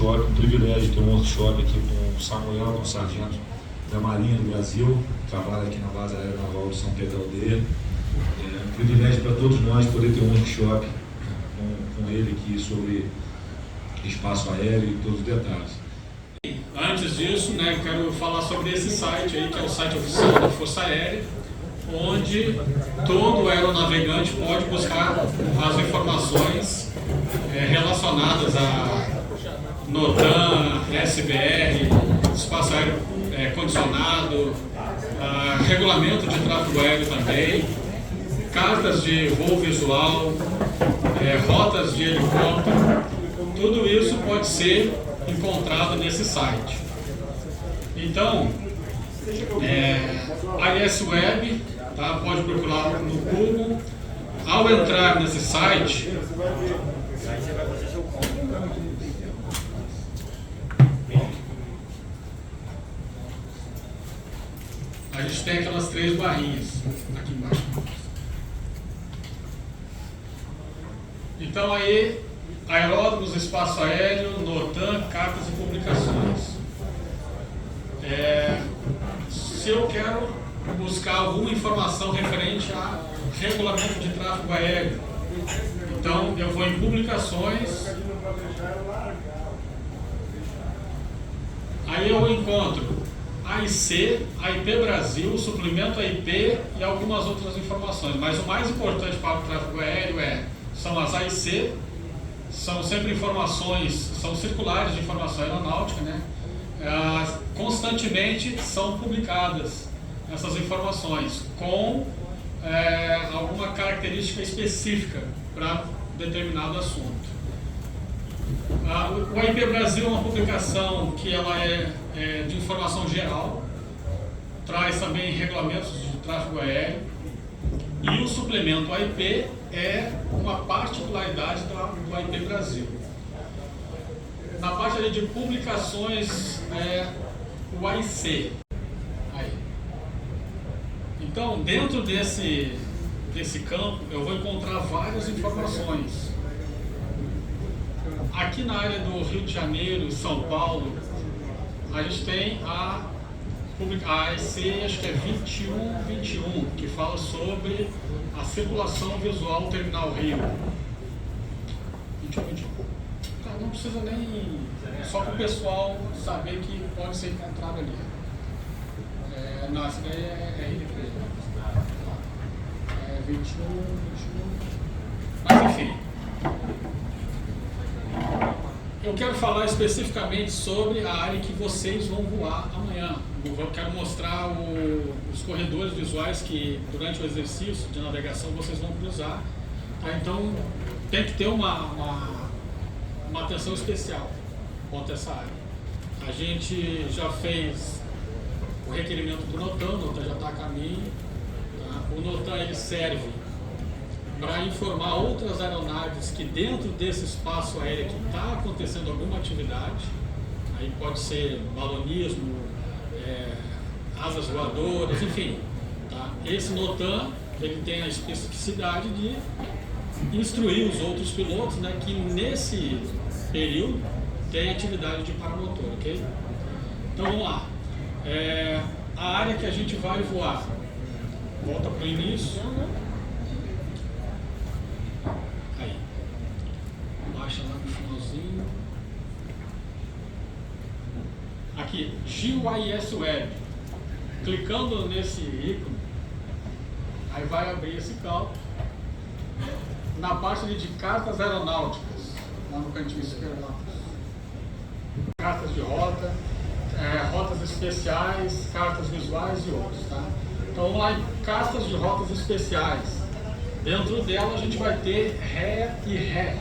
workshop, um privilégio ter um workshop aqui com o Samuel, um sargento da Marinha do Brasil, que trabalha aqui na Base Aérea Naval de São Pedro da Aldeia. É um privilégio para todos nós poder ter um workshop com ele aqui sobre espaço aéreo e todos os detalhes. Antes disso, eu quero falar sobre esse site aí, que é o site oficial da Força Aérea, onde todo aeronavegante pode buscar as informações relacionadas a NOTAM, SBR, espaço aéreo condicionado, regulamento de tráfego aéreo também, cartas de voo visual, rotas de helicóptero. Tudo isso pode ser encontrado nesse site. Então, IS Web, tá? Pode procurar no Google. Ao entrar nesse site, a gente tem aquelas 3 barrinhas aqui embaixo. Então aí, aeródromos, espaço aéreo, NOTAM, cartas e publicações. Se eu quero buscar alguma informação referente a regulamento de tráfego aéreo, então eu vou em publicações, aí eu encontro AIC, AIP Brasil, suplemento AIP e algumas outras informações, mas o mais importante para o tráfego aéreo são as AIC, são sempre informações, são circulares de informação aeronáutica, constantemente são publicadas essas informações com alguma característica específica para determinado assunto. O AIP Brasil é uma publicação que ela é de informação geral, traz também regulamentos de tráfego aéreo, e o suplemento AIP é uma particularidade do AIP Brasil. Na parte ali de publicações, o AIC. Aí. Então, dentro desse campo, eu vou encontrar várias informações. Aqui na área do Rio de Janeiro e São Paulo, a gente tem a AIC, acho que é 2121, que fala sobre a circulação visual Terminal Rio. 2121. Não precisa nem... só para o pessoal saber que pode ser encontrado ali. Não, essa daí é RDP. 21. Mas enfim. Eu quero falar especificamente sobre a área que vocês vão voar amanhã. Eu quero mostrar os corredores visuais que durante o exercício de navegação vocês vão cruzar. Tá? Então tem que ter uma atenção especial quanto a essa área. A gente já fez o requerimento do NOTAM, o NOTAM já está a caminho. Tá? O NOTAM ele serve para informar outras aeronaves que dentro desse espaço aéreo que está acontecendo alguma atividade, aí pode ser balonismo, asas voadoras, enfim. Tá? Esse NOTAM ele tem a especificidade de instruir os outros pilotos, que nesse período tem atividade de paramotor, ok? Então vamos lá. A área que a gente vai voar, volta para o início. Aí. Baixa lá no finalzinho. Aqui, GIS Web. Clicando nesse ícone, aí vai abrir esse campo. Na parte de cartas aeronáuticas, lá no cantinho esquerdo. Cartas de rota, rotas especiais, cartas visuais e outros. Tá? Então vamos lá em cartas de rotas especiais. Dentro dela a gente vai ter ré e ré.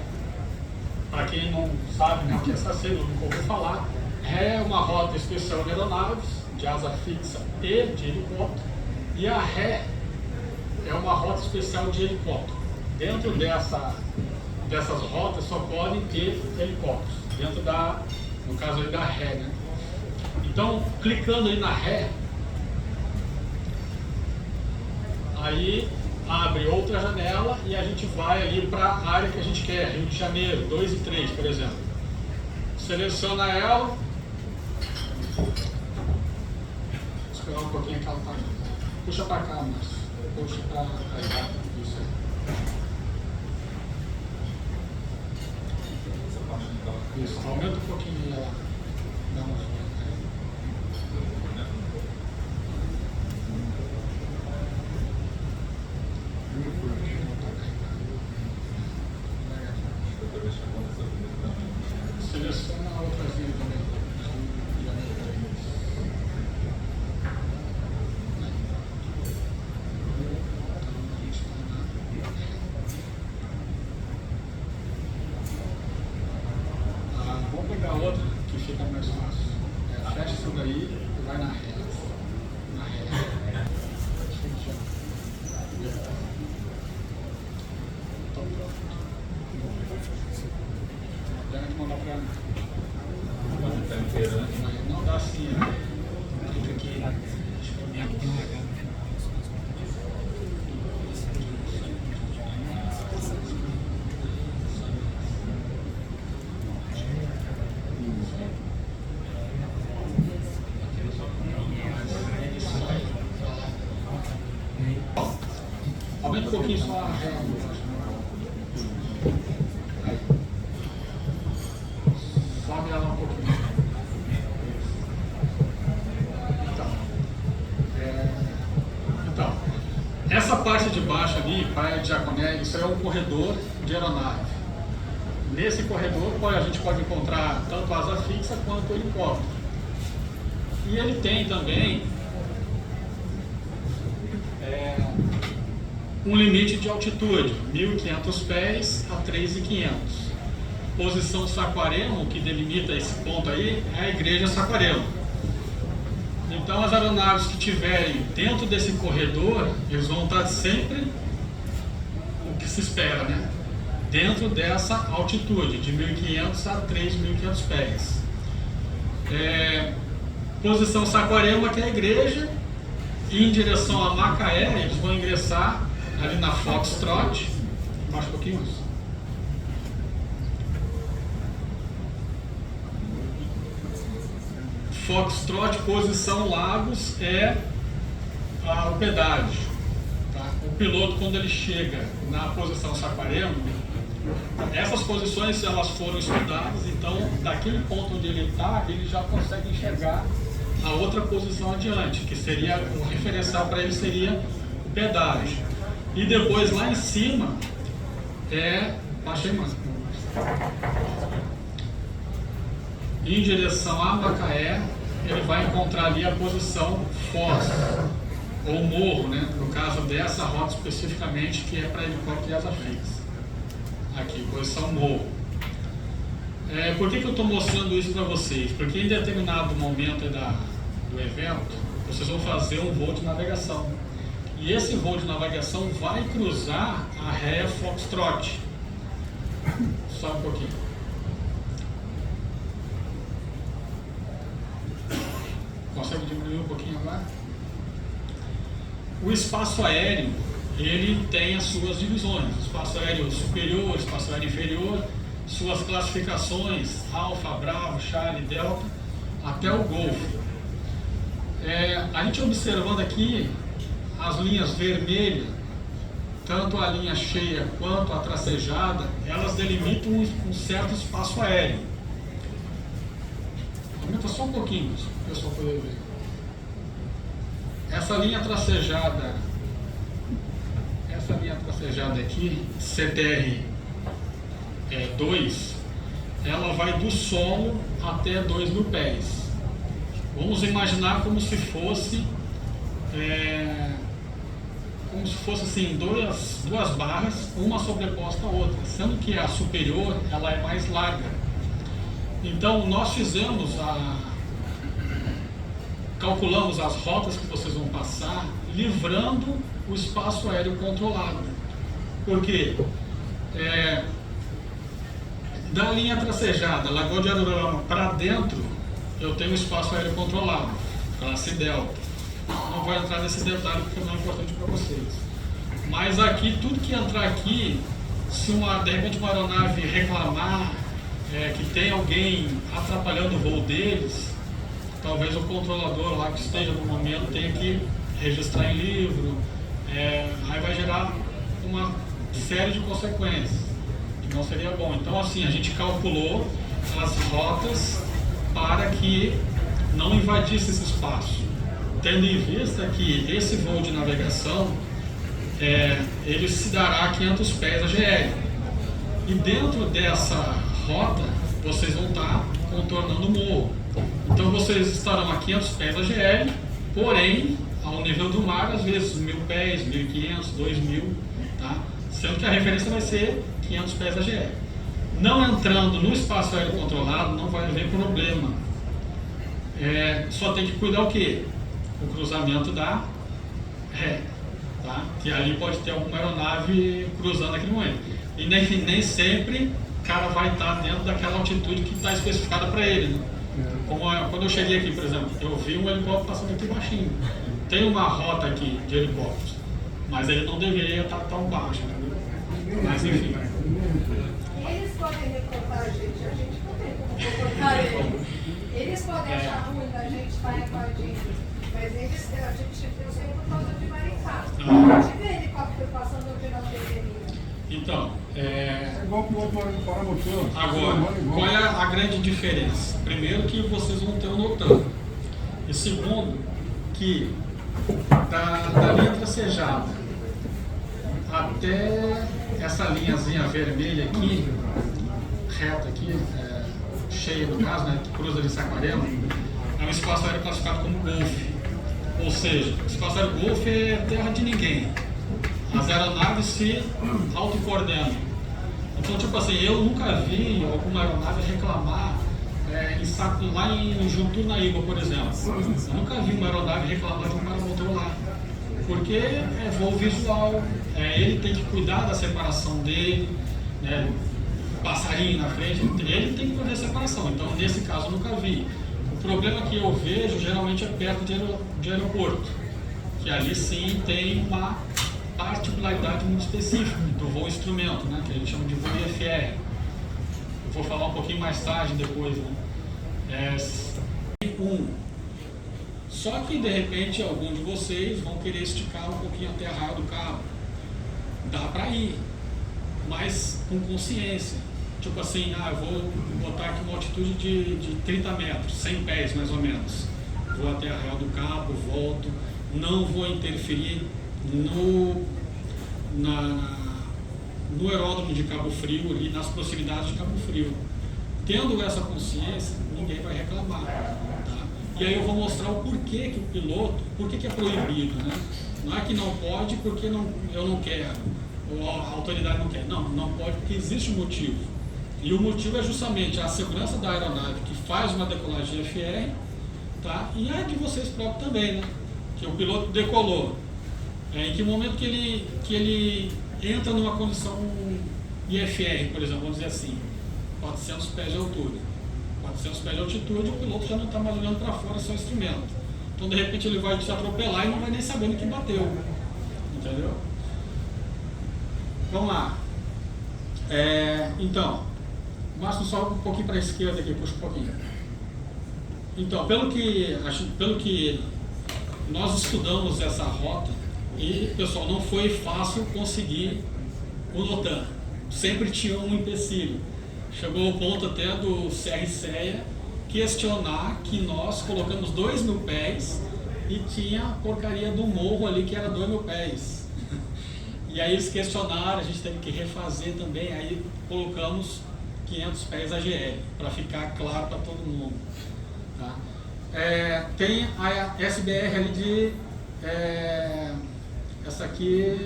Para quem não sabe o que é essa sigla, nunca ouviu falar, ré é uma rota especial de aeronaves, de asa fixa e de helicóptero, e a ré é uma rota especial de helicóptero. Dentro dessas rotas só podem ter helicópteros, dentro no caso aí da ré, Então, clicando aí na ré, aí abre outra janela e a gente vai ali para a área que a gente quer, Rio de Janeiro, 2 e 3, por exemplo. Seleciona ela. Esperar um pouquinho que ela tá. Puxa para cá, mas puxa para cá. Isso aí. Isso, aumenta um pouquinho ela. Dá uma zoada. Seleciona a outrazinha também. Vamos pegar outra que fica mais fácil. Fecha isso daí e vai na ré. Na ré. Então pronto. Deve mandar pra mim. Não dá assim, clica aqui. Aumenta um pouquinho só a ré. Sobe ela um pouquinho. Então, essa parte de baixo ali, Praia de Jaconé, isso é um corredor de aeronave. Nesse corredor a gente pode encontrar tanto asa fixa quanto helicóptero. E ele tem também um limite de altitude, 1.500 pés a 3.500. Posição Saquarema, que delimita esse ponto aí, é a Igreja Saquarema. Então as aeronaves que estiverem dentro desse corredor, eles vão estar sempre, o que se espera, né? Dentro dessa altitude, de 1.500 a 3.500 pés. Posição Saquarema, que é a igreja, e em direção a Macaé, eles vão ingressar ali na Foxtrot. Baixa um pouquinho mais. Foxtrot, posição Lagos, é o pedágio. Tá? O piloto, quando ele chega na posição Saquarema, essas posições elas foram estudadas, então daquele ponto onde ele está, ele já consegue enxergar a outra posição adiante, que seria o referencial para ele seria o pedágio. E depois lá em cima baixei mais. Em direção a Macaé, ele vai encontrar ali a posição Foz, ou morro, né? No caso dessa rota especificamente, que é para helicóptero e asa fixa. Aqui, posição morro. Por que eu estou mostrando isso para vocês? Porque em determinado momento do evento, vocês vão fazer um voo de navegação. E esse voo de navegação vai cruzar a ré Foxtrot. Só um pouquinho. Consegue diminuir um pouquinho agora? O espaço aéreo, ele tem as suas divisões. Espaço aéreo superior, espaço aéreo inferior, suas classificações, Alfa, Bravo, Charlie, Delta, até o Golfo. A gente observando aqui as linhas vermelhas, tanto a linha cheia quanto a tracejada, elas delimitam um certo espaço aéreo. Aumenta só um pouquinho, para o pessoal poder ver. Essa linha tracejada aqui, CTR 2, ela vai do solo até 2.000 pés. Vamos imaginar como se fosse assim, duas barras, uma sobreposta à outra, sendo que a superior ela é mais larga. Então nós calculamos as rotas que vocês vão passar, livrando o espaço aéreo controlado. Porque da linha tracejada, Lagoa de Arurama para dentro, eu tenho espaço aéreo controlado, classe Delta. Não vou entrar nesse detalhe porque não é importante para vocês. Mas aqui, tudo que entrar aqui, se de repente uma aeronave reclamar, que tem alguém atrapalhando o voo deles, talvez o controlador lá que esteja no momento tenha que registrar em livro, aí vai gerar uma série de consequências, que não seria bom. Então, assim, a gente calculou as rotas para que não invadisse esse espaço, tendo em vista que esse voo de navegação, ele se dará a 500 pés AGL. E dentro dessa rota, vocês vão estar contornando o morro. Então, vocês estarão a 500 pés AGL, porém, ao nível do mar, às vezes 1.000 pés, 1.500, 2.000, tá? Sendo que a referência vai ser 500 pés AGL. Não entrando no espaço aéreo controlado, não vai haver problema. Só tem que cuidar o quê? O cruzamento da ré, tá? Que ali pode ter alguma aeronave cruzando naquele momento. E nem sempre o cara vai estar dentro daquela altitude que está especificada para ele, né? Como quando eu cheguei aqui, por exemplo, eu vi um helicóptero passando aqui baixinho. Tem uma rota aqui de helicópteros, mas ele não deveria estar tão baixo, né? Mas enfim. Eles podem recortar a gente não tem como recortar eles. Eles podem achar ruim da gente estar invadindo, mas a gente eu sei por causa de Maricá. A gente vê helicóptero passando onde não deveria. Então, igual que o outro paramotor. Agora, qual é a grande diferença? Primeiro, que vocês vão ter um NOTAM. E segundo, que da linha tracejada até essa linhazinha vermelha aqui, reta aqui, cheia no caso, né, que cruza de Saquarema, é um espaço aéreo classificado como Golfe. Ou seja, o espaço aéreo Golfe é terra de ninguém. As aeronaves se autocoordenam. Então, tipo assim, eu nunca vi alguma aeronave reclamar lá em Jutunaíba, por exemplo. Eu nunca vi uma aeronave reclamar de um paramotor lá. Porque é voo visual, ele tem que cuidar da separação dele, né, passarinho na frente, ele tem que fazer a separação. Então, nesse caso, eu nunca vi. O problema que eu vejo geralmente é perto de aeroporto, que ali sim tem uma particularidade muito específica do voo instrumento, né, que a gente chama de voo IFR. Eu vou falar um pouquinho mais tarde depois, né? Só que de repente algum de vocês vão querer esticar um pouquinho até a raia do cabo. Dá para ir, mas com consciência. Tipo assim, eu vou botar aqui uma altitude de 30 metros, 100 pés mais ou menos. Vou até a raia do cabo, volto, não vou interferir no aeródromo de Cabo Frio, ali nas proximidades de Cabo Frio. Tendo essa consciência, ninguém vai reclamar, tá? E aí eu vou mostrar o porquê que o piloto, porquê que é proibido, né? Não é que não pode porque eu não quero, ou a autoridade não quer. Não pode porque existe um motivo. E o motivo é justamente a segurança da aeronave que faz uma decolagem IFR, tá? E a de vocês próprios também, né? Que o piloto decolou. Em que momento que ele entra numa condição IFR, por exemplo, vamos dizer assim, 400 pés de altura. 400 pés de altitude, o piloto já não está mais olhando para fora, só instrumento. Então, de repente, ele vai te atropelar e não vai nem sabendo que bateu. Entendeu? Vamos lá. Então, Márcio, só um pouquinho para a esquerda aqui, puxa um pouquinho. Então, pelo que nós estudamos essa rota, e, pessoal, não foi fácil conseguir o NOTAM. Sempre tinha um empecilho. Chegou ao ponto até do CRCEA questionar que nós colocamos 2.000 pés e tinha a porcaria do morro ali que era 2.000 pés. E aí eles questionaram, a gente teve que refazer também, aí colocamos 500 pés AGL, para ficar claro para todo mundo. Tá? Tem a SBR ali de... essa aqui,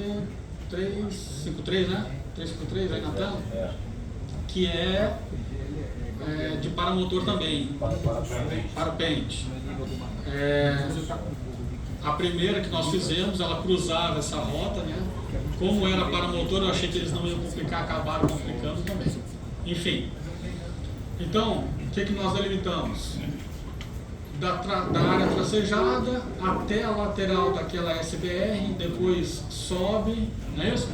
353, né? 353 aí na tela, que é de paramotor também, parapente. A primeira que nós fizemos, ela cruzava essa rota, né? Como era paramotor, eu achei que eles não iam complicar, acabaram complicando também. Enfim, então, o que nós delimitamos? Da área tracejada até a lateral daquela SBR, depois sobe, não é isso?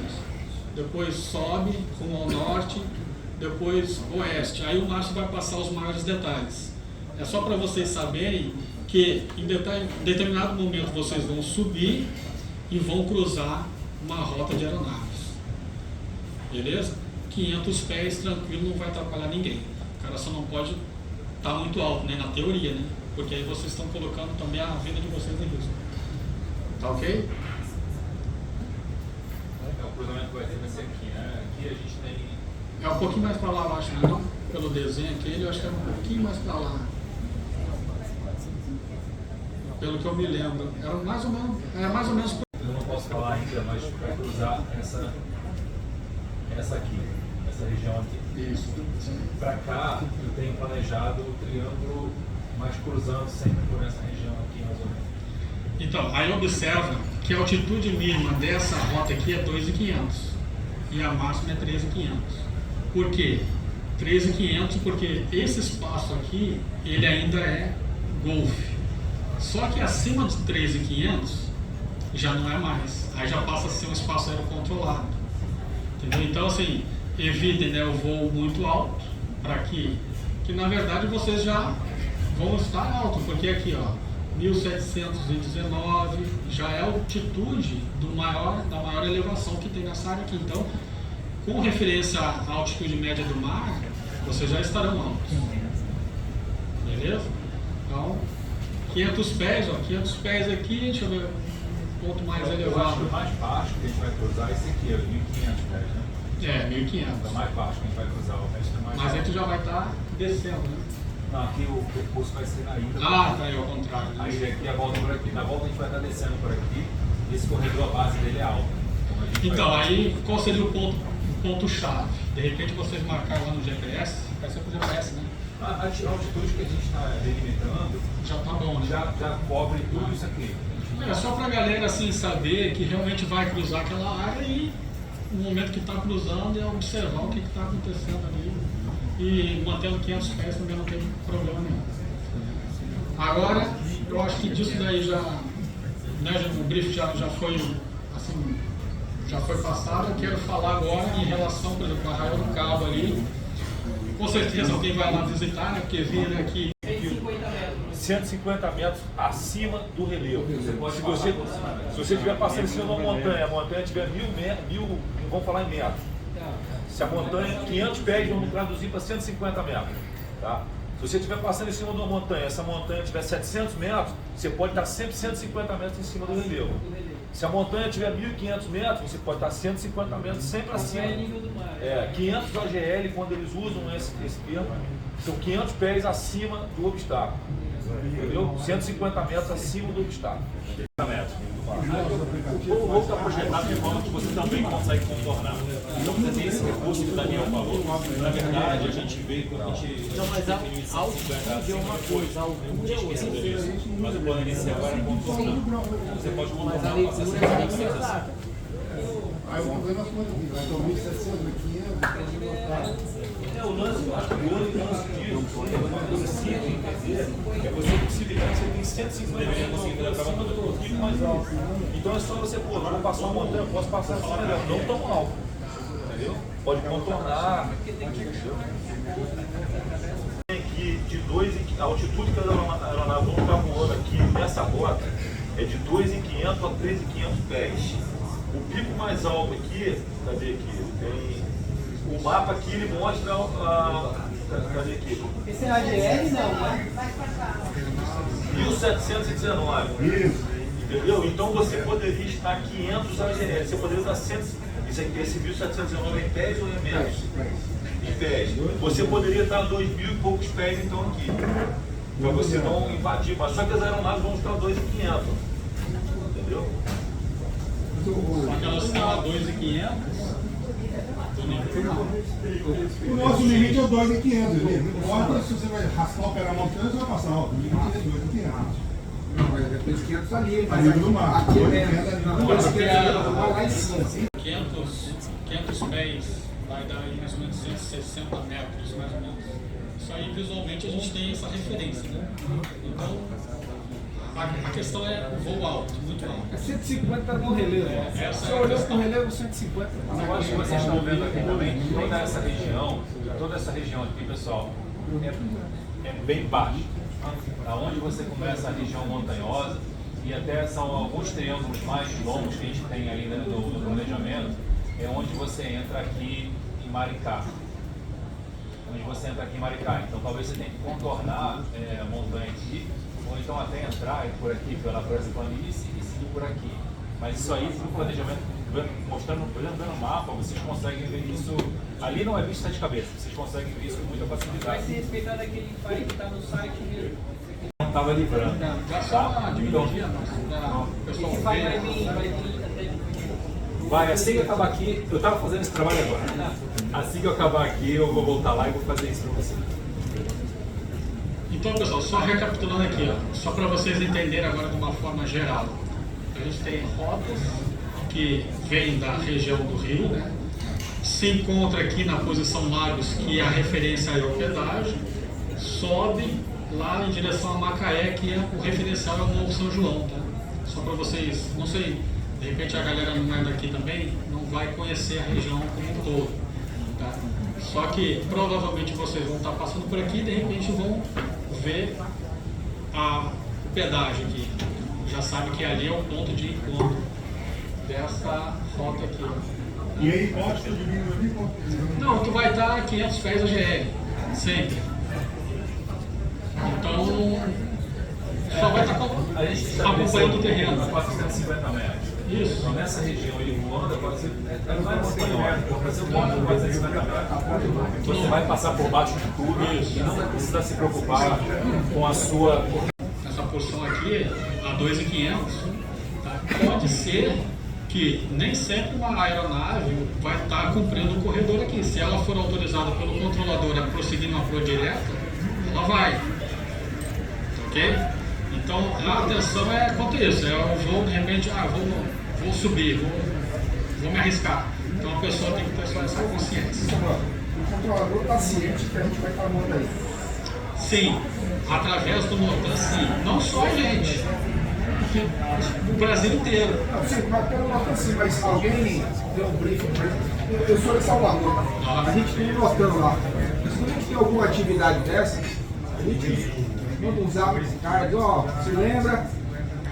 Depois sobe rumo ao norte, depois oeste. Aí o Márcio vai passar os maiores detalhes. É só para vocês saberem que em determinado momento vocês vão subir e vão cruzar uma rota de aeronaves. Beleza? 500 pés tranquilo, não vai atrapalhar ninguém. O cara só não pode estar muito alto, né? Na teoria, né? Porque aí vocês estão colocando também a vida de vocês em risco. Tá ok? O cruzamento vai ser aqui, né? Aqui a gente tem... É um pouquinho mais para lá, eu acho, não? Pelo desenho aquele, eu acho que é um pouquinho mais para lá. Pelo que eu me lembro. Era mais ou menos... Eu não posso falar ainda, mas vai cruzar essa aqui, essa região aqui. Isso. Para cá, eu tenho planejado o triângulo, mas cruzando sempre por essa região aqui, mais ou menos. Então, aí observa que a altitude mínima dessa rota aqui é 2.500 e a máxima é 13.500. Por quê? 13.500 porque esse espaço aqui, ele ainda é golfe. Só que acima de 13.500 já não é mais. Aí já passa a ser um espaço aéreo controlado. Entendeu? Então, assim, evitem, né, o voo muito alto para que na verdade vocês já vão estar alto, porque aqui, ó, 1719 já é a altitude da maior elevação que tem nessa área aqui. Então, com referência à altitude média do mar, vocês já estarão altos. Beleza? Então, 500 pés, ó, 500 pés aqui, deixa eu ver um ponto mais Eu acho que elevado. o mais baixo que a gente vai cruzar é esse aqui, 1.500 pés, né? É, 1.500. É o mais baixo que a gente vai cruzar, o resto é mais Mas aí alto. tu já vai estar descendo, né? Não, aqui o percurso vai ser na ida. Ah, tá aí ao contrário. Né? Aí aqui a volta por aqui. Na volta a gente vai estar descendo por aqui. E esse corredor, a base dele é alta. Então, aí qual seria o ponto-chave? De repente vocês marcaram lá no GPS, vai ser pro GPS, né? A altitude que a gente está delimitando Já tá bom, né? já cobre tudo isso aqui. É só pra galera assim saber que realmente vai cruzar aquela área e no momento que está cruzando é observar o que está acontecendo ali. E mantendo 500 pés também não tem problema nenhum. Agora, eu acho que disso daí já, né, o brief já foi assim, já foi passado. Eu quero falar agora em relação, por exemplo, a Arraial do Cabo ali. Com certeza alguém vai lá visitar, né, porque vira aqui 150 metros acima do relevo. Se você estiver passando em cima de uma montanha, a montanha tiver 1.000, vamos falar em metros. Se a montanha, 500 pés, vamos traduzir para 150 metros. Tá? Se você estiver passando em cima de uma montanha, essa montanha tiver 700 metros, você pode estar sempre 150 metros em cima do relevo. Se a montanha tiver 1.500 metros, você pode estar 150 metros sempre acima. 500 OGL, quando eles usam esse termo, são 500 pés acima do obstáculo. Entendeu? 150 metros acima do obstáculo. O voo está projetado de forma que você também consegue contornar. Então você tem esse recurso que o Daniel falou. Na verdade, a gente vê quando a gente definiu isso em 50 é uma coisa, a altura é outra. Mas o plano inicial era contornar. Você pode contornar e passar 50 metros assim. Aí vamos ver nós quantos vai tomar 1.700, 500, O lance, eu acho que o lance disso, uma coisa simples, quer dizer, é você possibilitar que você tem 150 metros, acaba todo um pouquinho mais alto. Então é só você, pô, vou passar uma montanha, posso passar assim melhor, não tão alto. Entendeu? Pode contornar. Tem aqui de 2 a altitude que a aeronave não está voando aqui nessa rota é de 2.500 a 3.500 pés. O pico mais alto aqui, cadê aqui? Tem o mapa aqui, ele mostra cadê aqui? Esse é AGL não, né? 1719. Entendeu? Então você poderia estar 500 AGL. Você poderia estar 100. Esse 1719 em pés ou em metros? Em pés. Você poderia estar 2.000 e poucos pés então aqui. Para você não invadir. Mas só que as aeronaves vão estar 2.500. Entendeu? Só que elas estão a 2.500. O nosso limite é o 2.500, não importa se você vai raspar o pé na montanha, você vai passar, ó, o limite é 2.500. Não, mas depois 500 ali, mas Ali no mar, aqui 500 pés vai dar aí mais ou menos 160 metros, mais ou menos. Isso aí visualmente a gente tem essa referência, né? Então, A questão é o voo alto, muito alto. É 150 no relevo. Essa Você é a olhou questão. pro relevo 150. Eu acho que vocês estão vendo aqui também, toda essa região aqui, pessoal, é bem baixa. Aonde você começa a região montanhosa, e até são alguns triângulos mais longos que a gente tem ainda no planejamento, é onde você entra aqui em Maricá. Então talvez você tenha que contornar a montanha aqui, ou então até entrar por aqui pela planície e seguir por aqui. Mas isso aí, no planejamento, mostrando o mapa, vocês conseguem ver isso. Ali não é vista de cabeça, vocês conseguem ver isso com muita Vai facilidade. ser respeitado aquele pai que está no site mesmo. Não estava livrando. Já só uma diminuidinha, para o pessoal Vai ver. vir até. Vai, assim que eu acabar aqui, eu estava fazendo esse trabalho agora. Assim que eu acabar aqui, eu vou voltar lá e vou fazer isso para você. Então, pessoal, só recapitulando aqui, ó, só para vocês entenderem agora de uma forma geral. A gente tem rotas que vêm da região do Rio, né? Se encontra aqui na posição Lagos, que é a referência à hospedagem, sobe lá em direção a Macaé, que é o referencial ao Novo São João, tá? Só para vocês, não sei, de repente a galera não é daqui também, não vai conhecer a região como um todo, tá? Só que provavelmente vocês vão estar passando por aqui e de repente vão ver a pedágio aqui. Já sabe que ali é o ponto de encontro dessa rota aqui. E aí, pode tu divide ali, pode. Não, tu vai estar a 500 pés da GL, sempre. Então, só vai estar A gente está acompanhando o terreno. 450 metros. Isso. Então, nessa região ele voando, pode ser. Não é montanhosa, pode ser um ponto de 450 metros. Você vai passar por baixo de tudo e não vai precisar se preocupar com a sua. Essa porção aqui, a 2.500, tá? Pode ser que nem sempre uma aeronave vai estar cumprindo o corredor aqui. Se ela for autorizada pelo controlador a prosseguir numa proa direta, ela vai. Ok? Então a atenção é quanto a isso. Eu vou, de repente, vou subir, vou me arriscar. Então a pessoa tem que ter só essa consciência. O controlador está ciente que a gente vai estar mandando aí. Sim, através do Motan, sim. Não só a gente, o Brasil inteiro. Não, sim, mas pelo Notan sim, mas alguém deu um briefing pra gente. Eu sou de Salvador, a gente tem um Notan lá. Mas quando a gente tem alguma atividade dessa, a gente manda um zap pra esse cara, diz, ó, se lembra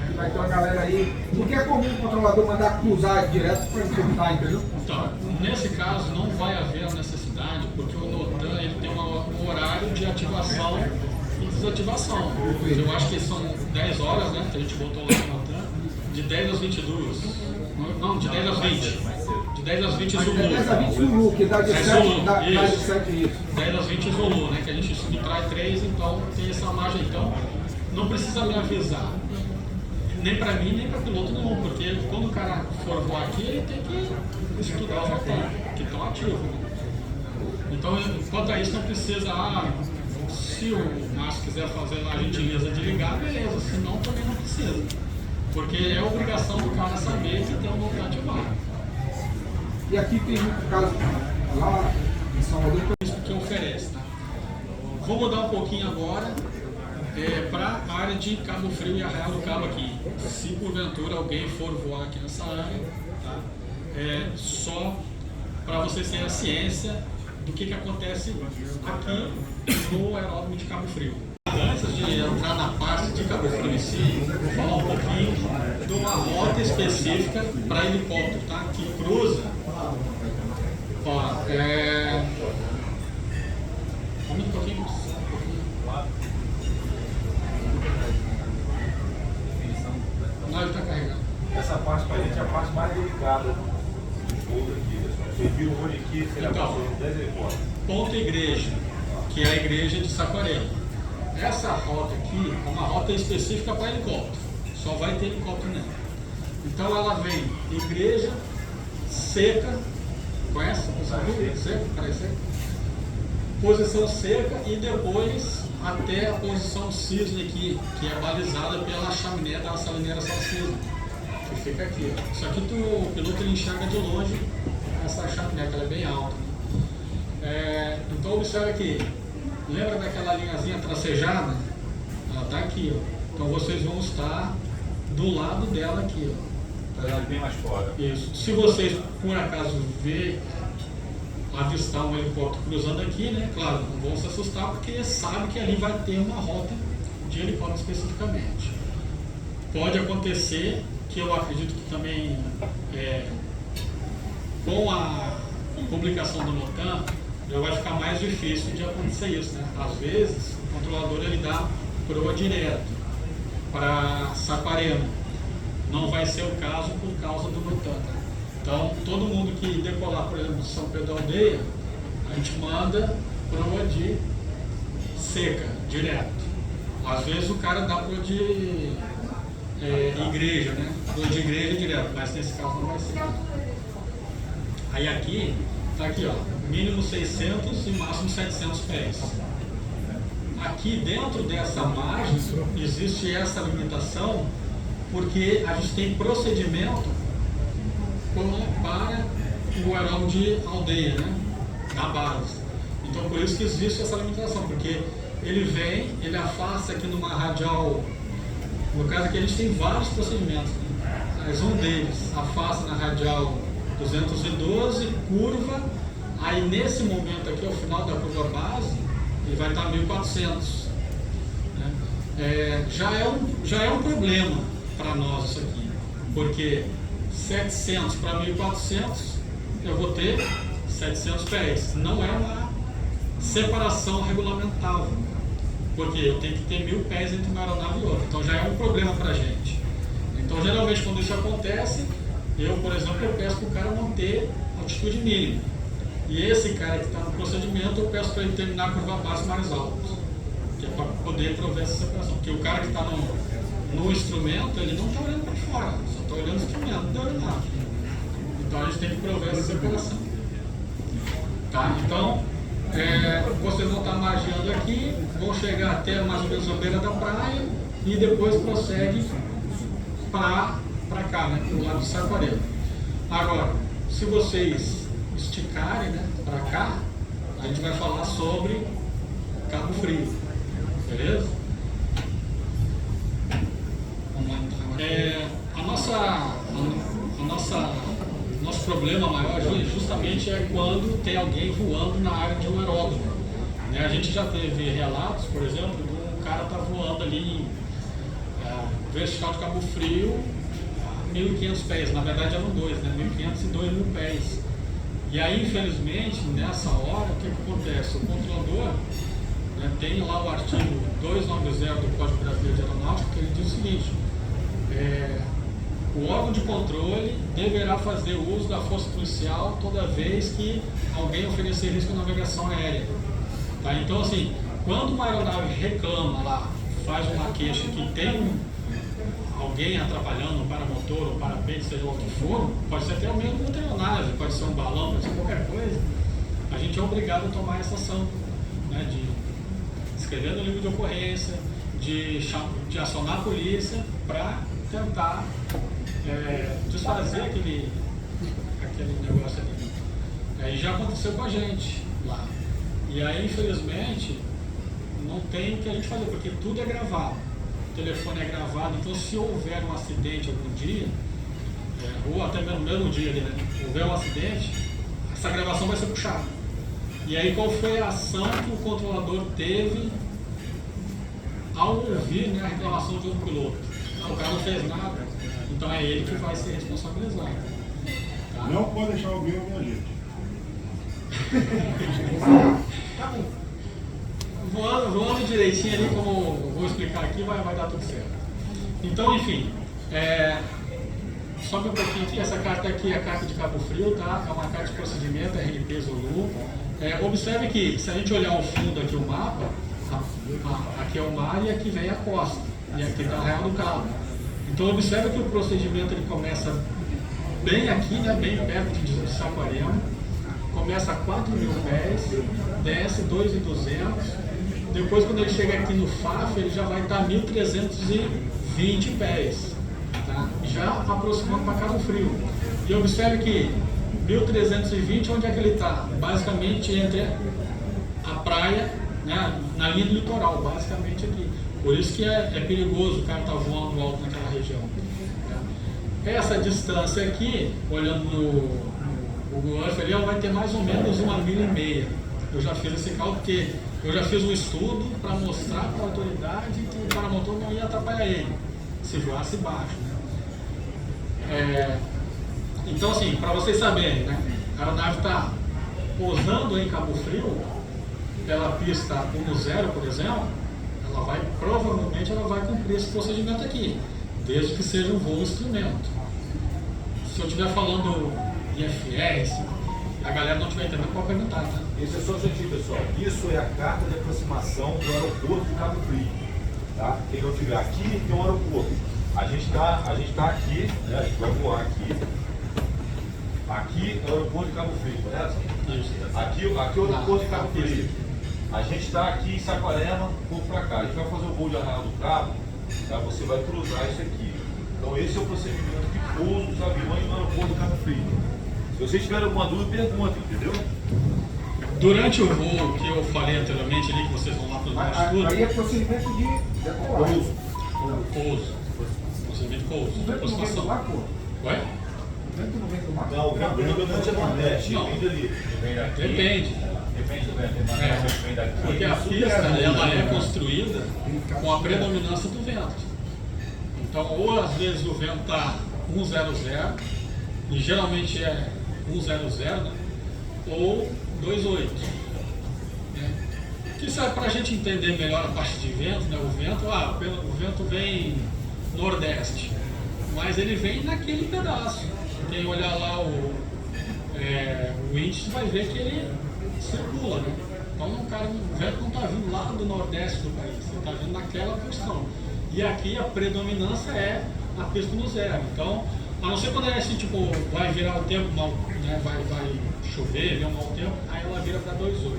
que vai ter uma galera aí. Porque é comum o controlador mandar cruzar direto para executar, entendeu? Então, nesse caso não vai haver a necessidade, porque o Notan ele tem um horário de ativação e desativação. Eu acho que são 10 horas, né, que a gente botou lá no Notan, de 10 às 22. Não, de 10 às 20. De 10 às 20 Zulu. 10 a 20 Zulu, que dá de É 7, Zulu, dá de isso. 7 isso. 10 às 20 Zulu, né, que a gente subtrai 3, então tem essa margem. Então, não precisa me avisar. Nem para mim, nem para piloto nenhum, porque quando o cara for voar aqui, ele tem que estudar os motores, que estão ativos. Então, quanto a isso, não precisa, se o Márcio quiser fazer a gentileza de ligar, beleza, senão também não precisa. Porque é obrigação do cara saber que tem um motor ativado. E aqui tem muito caso lá em Salvador. Isso que oferece, tá? Vou mudar um pouquinho agora para a área de Cabo Frio e Arraial do Cabo aqui. Se porventura alguém for voar aqui nessa área, tá? Só para vocês terem a ciência do que acontece aqui no aeródromo de Cabo Frio. Antes de entrar na parte de Cabo Frio em si, vou falar um pouquinho de uma rota específica para helicóptero, tá? Que cruza. Ó, um pouquinho. Não, ele está carregando. Essa parte para a gente é a parte mais delicada do jogo aqui, pessoal. Vocês viram o olho aqui, ele Então, passou 10 helicópteros. Ponta Igreja, que é a igreja de Saquarema. Essa rota aqui é uma rota específica para helicóptero. Só vai ter helicóptero nela. Então ela vem igreja, seca, conhece a posição seca? Parece seca? Posição seca e depois até a posição cisne aqui, que é balizada pela chaminé da salineira São Cisne, que fica aqui. Isso aqui o piloto ele enxerga de longe essa chaminé, que ela é bem alta. Então observe aqui, lembra daquela linhazinha tracejada? Ela está aqui, ó. Então vocês vão estar do lado dela aqui, ó. Tá bem mais fora. Isso. Se vocês, por acaso, avistar um helicóptero cruzando aqui, né? Claro, não vão se assustar porque sabe que ali vai ter uma rota de helicóptero especificamente. Pode acontecer, que eu acredito que também com a publicação do NOTAM já vai ficar mais difícil de acontecer isso, né? Às vezes o controlador ele dá proa direto para Saquarema. Não vai ser o caso por causa do NOTAM. Então, todo mundo que decolar, por exemplo, de São Pedro da Aldeia, a gente manda proa de seca, direto. Às vezes o cara dá proa de igreja, né? Proa de igreja direto, mas nesse caso não vai ser. Aí aqui, tá aqui, ó, mínimo 600 e máximo 700 pés. Aqui dentro dessa margem existe essa limitação porque a gente tem procedimento para o aeródromo de Aldeia, né? Na base. Então por isso que existe essa limitação, porque ele vem, ele afasta aqui numa radial, no caso aqui a gente tem vários procedimentos, né? Mas um deles afasta na radial 212, curva, aí nesse momento aqui, ao final da curva base, ele vai estar 1400. Né? Já é um problema para nós isso aqui, porque 700 para 1400 eu vou ter 700 pés. Não é uma separação regulamentável, porque eu tenho que ter 1000 pés entre uma aeronave e outra. Então já é um problema para a gente. Então geralmente quando isso acontece, eu, por exemplo, eu peço para o cara manter altitude mínima. E esse cara que está no procedimento, eu peço para ele terminar a curva base mais alta, que é para poder prover essa separação. Porque o cara que está no instrumento, ele não está olhando para fora, só está olhando o instrumento da aeronave. Então a gente tem que prover essa separação. Tá? Então, vocês vão estar margeando aqui, vão chegar até mais ou menos a beira da praia e depois prossegue para cá, né, para o lado de Saquarema. Agora, se vocês esticarem, né, para cá, a gente vai falar sobre Cabo Frio, beleza? Vamos lá, nosso problema maior justamente é quando tem alguém voando na área de um aeródromo. Né? A gente já teve relatos, por exemplo, de um cara tá voando ali em vertical de Cabo Frio, 1.500 pés, na verdade eram dois, né? 1.500 e 2.000 pés. E aí, infelizmente, nessa hora, o que acontece? O controlador, né, tem lá o artigo 290 do Código Brasileiro de Aeronáutica, que ele diz o seguinte: o órgão de controle deverá fazer uso da força policial toda vez que alguém oferecer risco de navegação aérea. Tá? Então, assim, quando uma aeronave reclama lá, faz uma queixa que tem alguém atrapalhando um paramotor ou parapente, seja o que for, pode ser até o mesmo outra aeronave, pode ser um balão, pode ser qualquer coisa, a gente é obrigado a tomar essa ação, né, de escrever no livro de ocorrência, de acionar a polícia para tentar desfazer aquele negócio ali. Aí já aconteceu com a gente lá. E aí, infelizmente, não tem o que a gente fazer, porque tudo é gravado. O telefone é gravado, então se houver um acidente algum dia, ou até mesmo no mesmo dia ali, né, houver um acidente, essa gravação vai ser puxada. E aí qual foi a ação que o controlador teve ao ouvir, né, a reclamação de outro piloto? O cara não fez nada, então é ele que vai ser responsabilizado. Tá? Não pode deixar alguém ouvir a gente. Voando direitinho ali, como eu vou explicar aqui, vai dar tudo certo. Então, enfim, sobe um pouquinho aqui, essa carta aqui é a carta de Cabo Frio, tá? É uma carta de procedimento, RNP Zulu. Observe que, se a gente olhar ao fundo aqui o mapa, aqui é o mar e aqui vem a costa, e aqui está a Arraial do Cabo. Então, observe que o procedimento ele começa bem aqui, né, bem perto de Saquarema, começa a 4.000 pés, desce 2.200, depois quando ele chega aqui no FAF, ele já vai estar 1.320 pés, tá? Já aproximando para Cabo Frio. E observe que 1.320, onde é que ele está? Basicamente entre a praia, né, na linha do litoral, basicamente aqui. Por isso que é perigoso o cara estar voando alto naquela região. Essa distância aqui, olhando no Google Earth, ele vai ter mais ou menos 1,5 milha. Eu já fiz esse cálculo porque eu já fiz um estudo para mostrar para a autoridade que o paramotor não ia atrapalhar ele, se voasse baixo. Então, assim, para vocês saberem, né, a aeronave está pousando em Cabo Frio, pela pista 10, por exemplo, provavelmente ela vai cumprir esse procedimento aqui, desde que seja um voo instrumento. Se eu estiver falando de FS, a galera não estiver entendendo, pode perguntar, tá? Esse é só o sentido, pessoal. Isso é a carta de aproximação do aeroporto de Cabo Frio. Tá? Quem não estiver aqui, tem um aeroporto. A gente tá aqui, né? A gente vai voar aqui. Aqui é o aeroporto de Cabo Frio, correto? Isso. Aqui é o aeroporto de Cabo Frio. A gente está aqui em Saquarema, um pouco para cá. A gente vai fazer o voo de Arraial do Cabo, tá? Você vai cruzar isso aqui. Então esse é o procedimento de pouso dos aviões no aeroporto de Cabo Frio. Se vocês tiverem alguma dúvida, perguntem, entendeu? Durante o voo que eu falei anteriormente ali, que vocês vão lá para o estudo. Aí é procedimento de decolagem. Pouso. Procedimento de pouso. O vento não vem do mar, pô? Ué? O vento não vem do mar? Não, o vento é nordeste, Não. vem dali. Vem daqui. Depende. Depende do vento. Vem daqui. Porque a pista ela é construída com a predominância do vento. Então, ou às vezes o vento está 100, e geralmente é 100, né? Ou 28. Né? Que serve para a gente entender melhor a parte de vento, né? O vento vem nordeste, mas ele vem naquele pedaço. Quem olhar lá o índice vai ver que ele circula, né? Então o vento não está vindo lá do nordeste do país, ele está vindo naquela posição. E aqui a predominância é a pista no zero. Então, a não ser quando é assim, tipo, vai virar o tempo, né, vai chover, vem um mau tempo, aí ela vira para 2,8.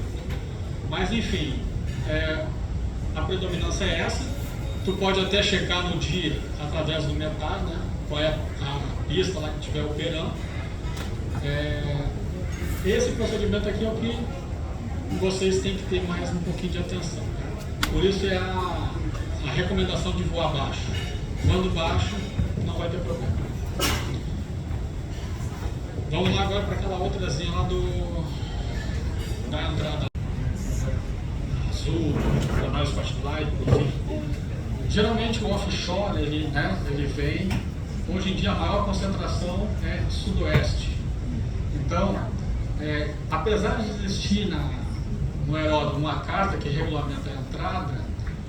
Mas enfim, a predominância é essa. Tu pode até checar no dia, através do METAR, né, qual é a pista lá que estiver operando. Esse procedimento aqui é o que vocês têm que ter mais um pouquinho de atenção. Por isso é a recomendação de voar baixo. Voando baixo, não vai ter problema. Vamos lá agora para aquela outrazinha lá da entrada azul, da mais spotlight, enfim. Geralmente o offshore, ele vem, hoje em dia a maior concentração é sudoeste. Então, apesar de existir no aeródromo uma carta que regulamenta a entrada,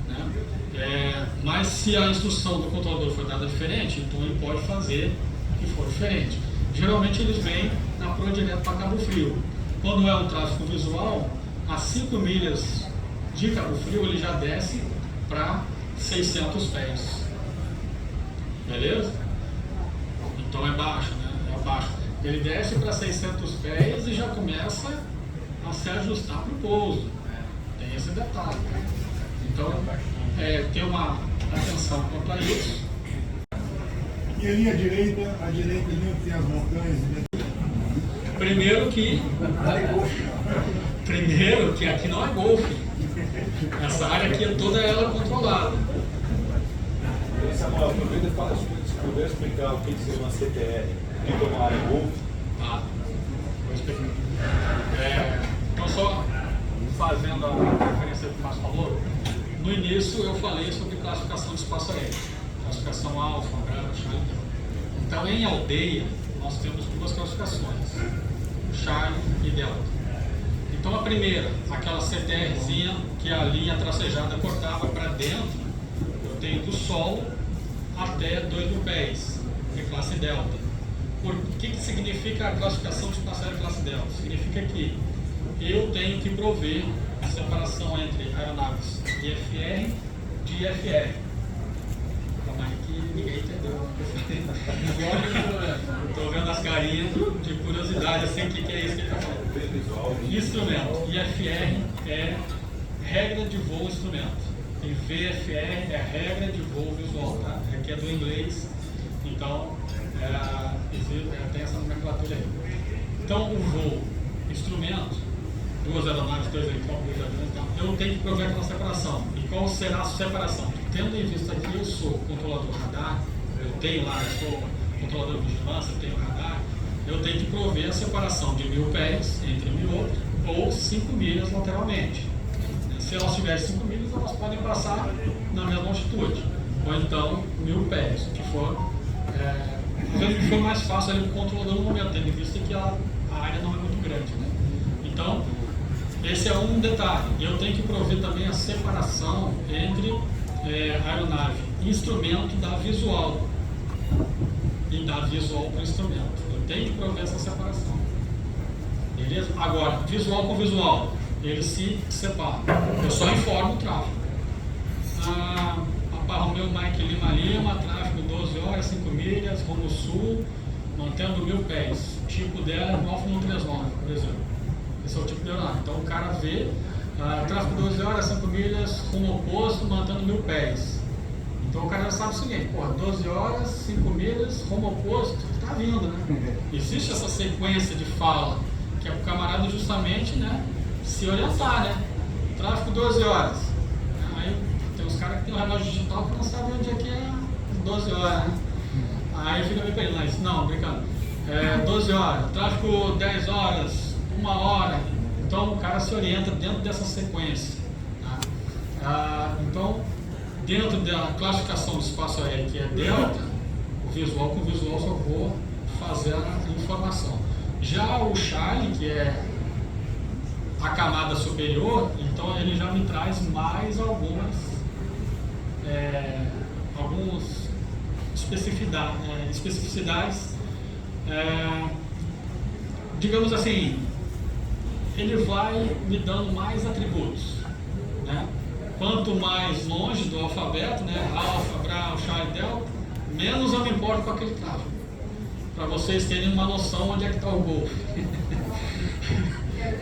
né, mas se a instrução do controlador for dada diferente, então ele pode fazer o que for diferente. Geralmente eles vêm na proa direto para Cabo Frio. Quando é um tráfego visual, a 5 milhas de Cabo Frio ele já desce para 600 pés. Beleza? Então é baixo, né? É baixo. Ele desce para 600 pés e já começa a se ajustar para o pouso. Tem esse detalhe. Então, tem uma atenção quanto a isso. E ali à direita ali tem as montanhas. Primeiro que aqui não é golfe. Essa área aqui é toda ela controlada. Samuel, se puder explicar o que seria uma CTR e uma área golfe. Tá. Vou explicar. Então, só fazendo a referência que o Márcio falou, no início eu falei sobre classificação de espaço aéreo. Classificação alfa, bravo, Charlie. Então, em aldeia, nós temos duas classificações, Charlie e Delta. Então, a primeira, aquela CTRzinha que a linha tracejada cortava para dentro, eu tenho do solo até 2.000 pés, que é classe Delta. O que significa a classificação de espaço aéreo classe Delta? Significa que eu tenho que prover a separação entre aeronaves IFR de IFR. Calma aí que ninguém entendeu. Estou vendo as carinhas de curiosidade, assim, o que é isso que ele está falando. Instrumento. IFR é regra de voo instrumento. E VFR é regra de voo visual, tá? Aqui é do inglês, então tem essa nomenclatura aí. Então, o voo, instrumento, duas aeronaves, dois helicópteros, dois aviões, então, eu tenho que prover aquela separação. E qual será a separação? tendo em vista que eu sou controlador radar, eu tenho lá, eu sou controlador de vigilância, eu tenho radar, eu tenho que prover a separação de 1000 pés entre um e outro, ou 5 milhas lateralmente. Se elas tiverem 5 milhas, elas podem passar na mesma altitude, ou então 1000 pés, o que for. Foi mais fácil ali para o controlador no momento, tendo em vista que a área não é muito grande, né? Então, esse é um detalhe. Eu tenho que prover também a separação entre aeronave e instrumento da visual e da visual para o instrumento. Eu tenho que prover essa separação. Beleza? Agora, visual com visual, eles se separam. Eu só informo o tráfego. O meu Mike Lima, tráfego 12 horas, 5 milhas, rumo sul, mantendo 1000 pés. O tipo dela é 9139, por exemplo. Esse é o tipo de aeronave. Então o cara vê, tráfego 12 horas, 5 milhas, rumo oposto, mantendo 1000 pés. Então o cara já sabe o seguinte, 12 horas, 5 milhas, rumo oposto, tá vindo, né? Existe essa sequência de fala, que é para o camarada justamente, né, se orientar, né? Tráfego 12 horas. Aí tem os caras que tem um relógio digital que não sabem onde é que é 12 horas, né? Aí fica me perguntando, mas não, brincando. 12 horas, tráfego 10 horas, 1 hora. Então o cara se orienta dentro dessa sequência. Tá? Então, dentro da classificação do espaço aéreo, que é delta, o visual com visual só vou fazer a informação. Já o Charlie, que é a camada superior, então ele já me traz mais algumas especificidades, digamos assim, ele vai me dando mais atributos, né? Quanto mais longe do alfabeto, né, alfa, bravo, charlie, delta, menos eu me importo com aquele tráfego, para vocês terem uma noção onde é que está o Golf.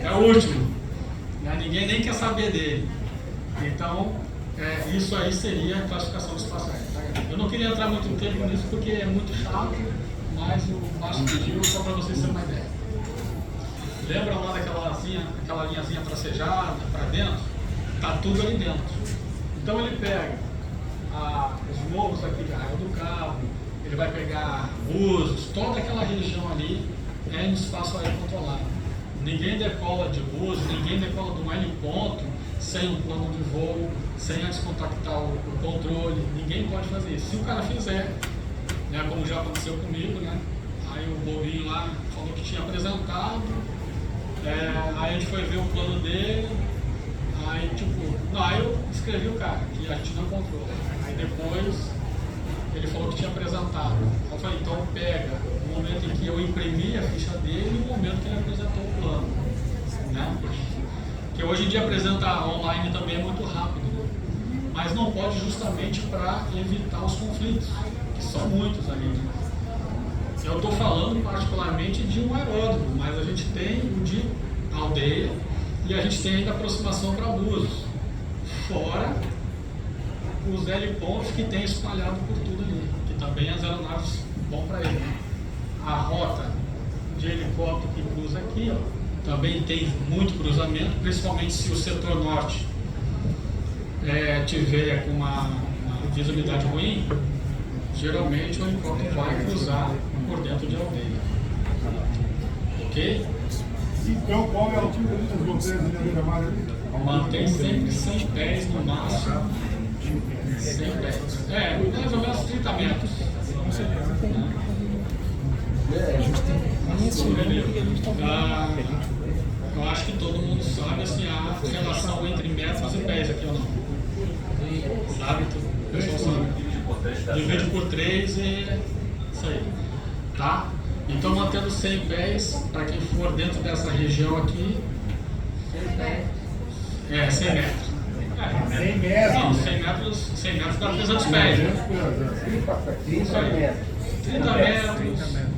É o último, né? Ninguém nem quer saber dele. Então, isso aí seria a classificação do espaço aéreo. Tá? Eu não queria entrar muito tempo nisso porque é muito chato, mas o Márcio pediu só para vocês terem uma ideia. Lembram lá aquela linhazinha tracejada para dentro? Está tudo ali dentro. Então ele pega os morros aqui de Arraial do Cabo, ele vai pegar Búzios, toda aquela região ali é no espaço aéreo controlado. Ninguém decola de Búzios, ninguém decola de um heliponto sem um plano de voo, sem antes contactar o controle, ninguém pode fazer isso. Se o cara fizer, né, como já aconteceu comigo, né, aí o bobinho lá falou que tinha apresentado, aí a gente foi ver o plano dele, aí eu escrevi o cara, que a gente não encontrou. Aí depois ele falou que tinha apresentado. Eu falei, então pega o momento em que eu imprimi a ficha dele e o momento que ele apresentou o plano, né? Porque hoje em dia apresentar online também é muito rápido, né? Mas não pode justamente para evitar os conflitos, que são muitos ali, né? Eu estou falando particularmente de um aeródromo, mas a gente tem o de aldeia e a gente tem ainda aproximação para Búzios, fora os helipontos que tem espalhado por tudo ali, que também as aeronaves vão para ele. A rota de helicóptero que cruza aqui, ó, também tem muito cruzamento, principalmente se o setor norte tiver com uma visibilidade ruim, geralmente o helicóptero vai cruzar por dentro de aldeia. Ok? Então, qual é a altura das montanhas ali na beira-mar ali? Mantém sempre 100 pés no máximo. 100 pés. Mais ou menos 30 metros. Eu acho que todo mundo sabe assim, a relação entre metros e pés aqui ou não. Sabe? O pessoal sabe. Divide por 3 e isso aí. Tá? Então mantendo 100 pés, para quem for dentro dessa região aqui. 100 metros. 100 metros? Não, 100 metros dá 300 pés. Né? Isso aí. 30 metros.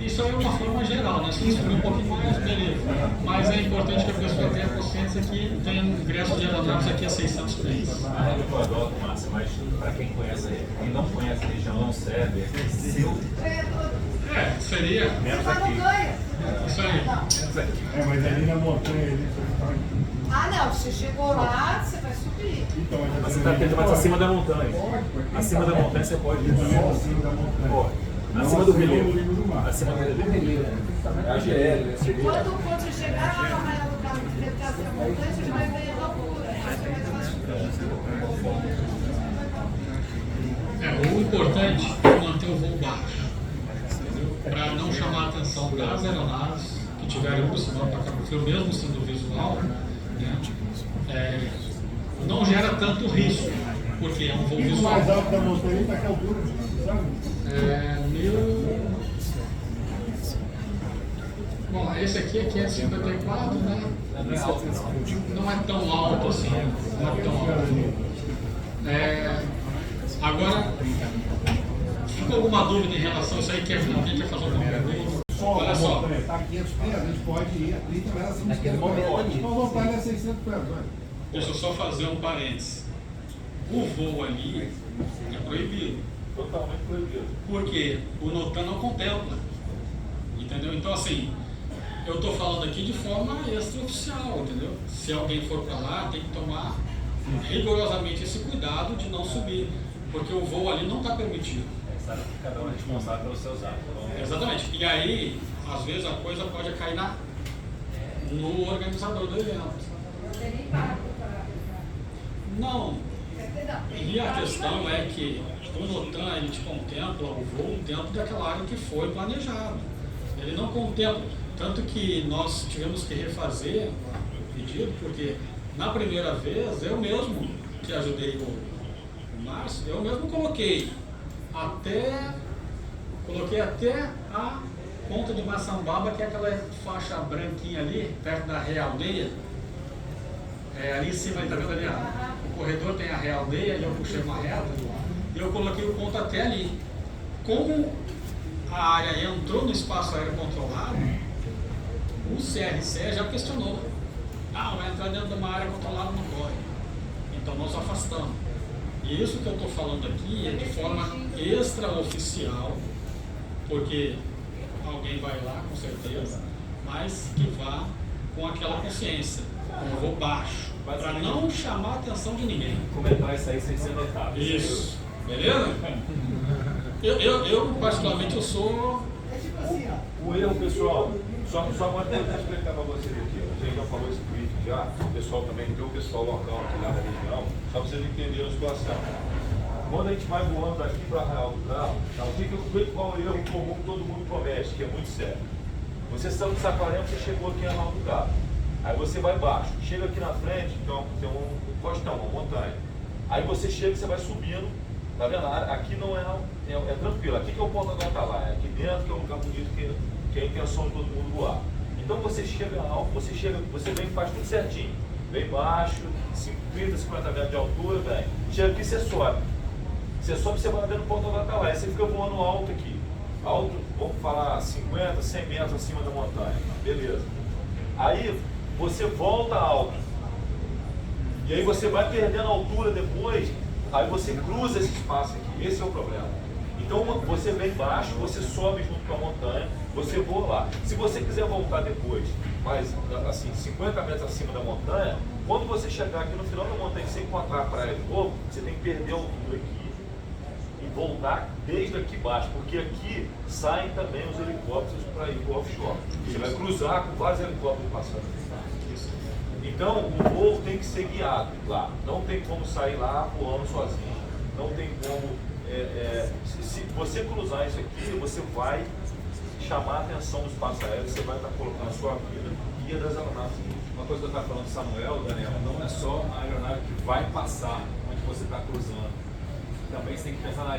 Isso aí é uma forma geral, né? Se você subir um pouquinho mais, beleza. Mas é importante que a pessoa tenha consciência que tem um ingresso de aeronaves aqui a 600 pés. A regra que eu adoro, Márcia, mas para quem conhece e não conhece a região, não serve, Seria. Você tá no ganho? Isso aí. Mas ali na montanha ali. Não, você chegou lá, você vai subir. pode ir. Então, Mas você está tendo mais acima da montanha. Acima da montanha você pode ir. acima da montanha. Pode. Não Acima do acima do relevo. nível do mar. Acima do relevo. É a GL, né? Seria. Quando você chegar lá no Arraial do Cabo e tentar ser a montanha, você vai ver a loucura. Acho que é mais fácil. O importante é manter o voo baixo, para não chamar a atenção das aeronaves que estiverem aproximando para Cabo Frio, mesmo sendo visual, né? Não gera tanto risco, porque é um voo O visual. mais alto da montanha está que altura, sabe? Bom, esse aqui é 554, né? Não é tão alto assim, não é tão alto. Agora, fica alguma dúvida em relação a isso aí? Alguém quer fazer alguma pergunta? Olha só. Está a 500 pés, a gente pode ir a 30 metros acima de 500 pés. Vamos voltar a 600 pés, vai. Deixa eu só fazer um parênteses. O voo ali é proibido. Totalmente proibido. Porque o NOTAM não contempla. Entendeu? Então, assim, eu estou falando aqui de forma extraoficial, entendeu? Se alguém for para lá, tem que tomar rigorosamente esse cuidado de não subir. Porque o voo ali não está permitido. Sabe que cada um é responsável pelos seus atos. Exatamente. E aí, às vezes, a coisa pode cair no organizador do evento. Você nem paga para. Não. E a questão é que o NOTAM ele te contempla o voo dentro daquela área que foi planejado. Ele não contempla. Tanto que nós tivemos que refazer o pedido, porque na primeira vez eu mesmo que ajudei o Márcio, eu mesmo coloquei até a ponta de Maçambaba, que é aquela faixa branquinha ali, perto da Realdeia. Ali em cima, tá vendo ali? O corredor tem a Realdeia e eu puxei uma reta e eu coloquei o ponto até ali. Como a área entrou no espaço aéreo controlado, o CRCE já questionou. Vai entrar dentro de uma área controlada, não corre. Então nós afastamos. E isso que eu estou falando aqui é de forma extraoficial, porque alguém vai lá com certeza, mas que vá com aquela consciência, com o voo baixo, para não chamar a atenção de ninguém. Comentar isso aí sem ser notado. Isso, beleza? Eu particularmente, eu sou... É tipo assim, ó. O erro, pessoal, só uma coisa para explicar para vocês aqui. A gente já falou esse tweet já, o pessoal também tem o pessoal local aqui lá da região, só para vocês entenderem a situação. Quando a gente vai voando daqui para Arraial do Cabo, qual é o erro comum que todo mundo comete, que é muito sério? Você saiu de Saquarema, você chegou aqui em Arraial do Cabo. Aí você vai baixo, chega aqui na frente, então tem um costão, uma montanha. Aí você chega e você vai subindo, tá vendo? Aqui não é tranquilo, aqui que é o ponto da nota lá, é aqui dentro que é um lugar bonito que é a intenção de todo mundo voar. Então você chega alto, você vem e faz tudo certinho. Vem baixo, 50, 50 metros de altura, vem. Chega aqui, você sobe. Você sobe, você vai vendo o ponto da nota lá, aí você fica voando alto aqui. Alto, vamos falar 50, 100 metros acima da montanha. Beleza. Aí você volta alto. E aí você vai perdendo altura depois, aí você cruza esse espaço aqui. Esse é o problema. Então você vem baixo, você sobe junto com a montanha, você voa lá. Se você quiser voltar depois, mais assim, 50 metros acima da montanha, quando você chegar aqui no final da montanha sem encontrar a praia de novo, você tem que perder a altura aqui e voltar desde aqui baixo, porque aqui saem também os helicópteros para ir para o offshore. Você vai cruzar com vários helicópteros passando. Então o voo tem que ser guiado lá. Não tem como sair lá voando sozinho. Não tem como. Se você cruzar isso aqui, você vai chamar a atenção do espaço aéreo, você vai estar colocando a sua vida e guia das aeronaves. Uma coisa que eu estava falando do Samuel, Daniel, não é só a aeronave que vai passar onde você está cruzando. Também você tem que pensar na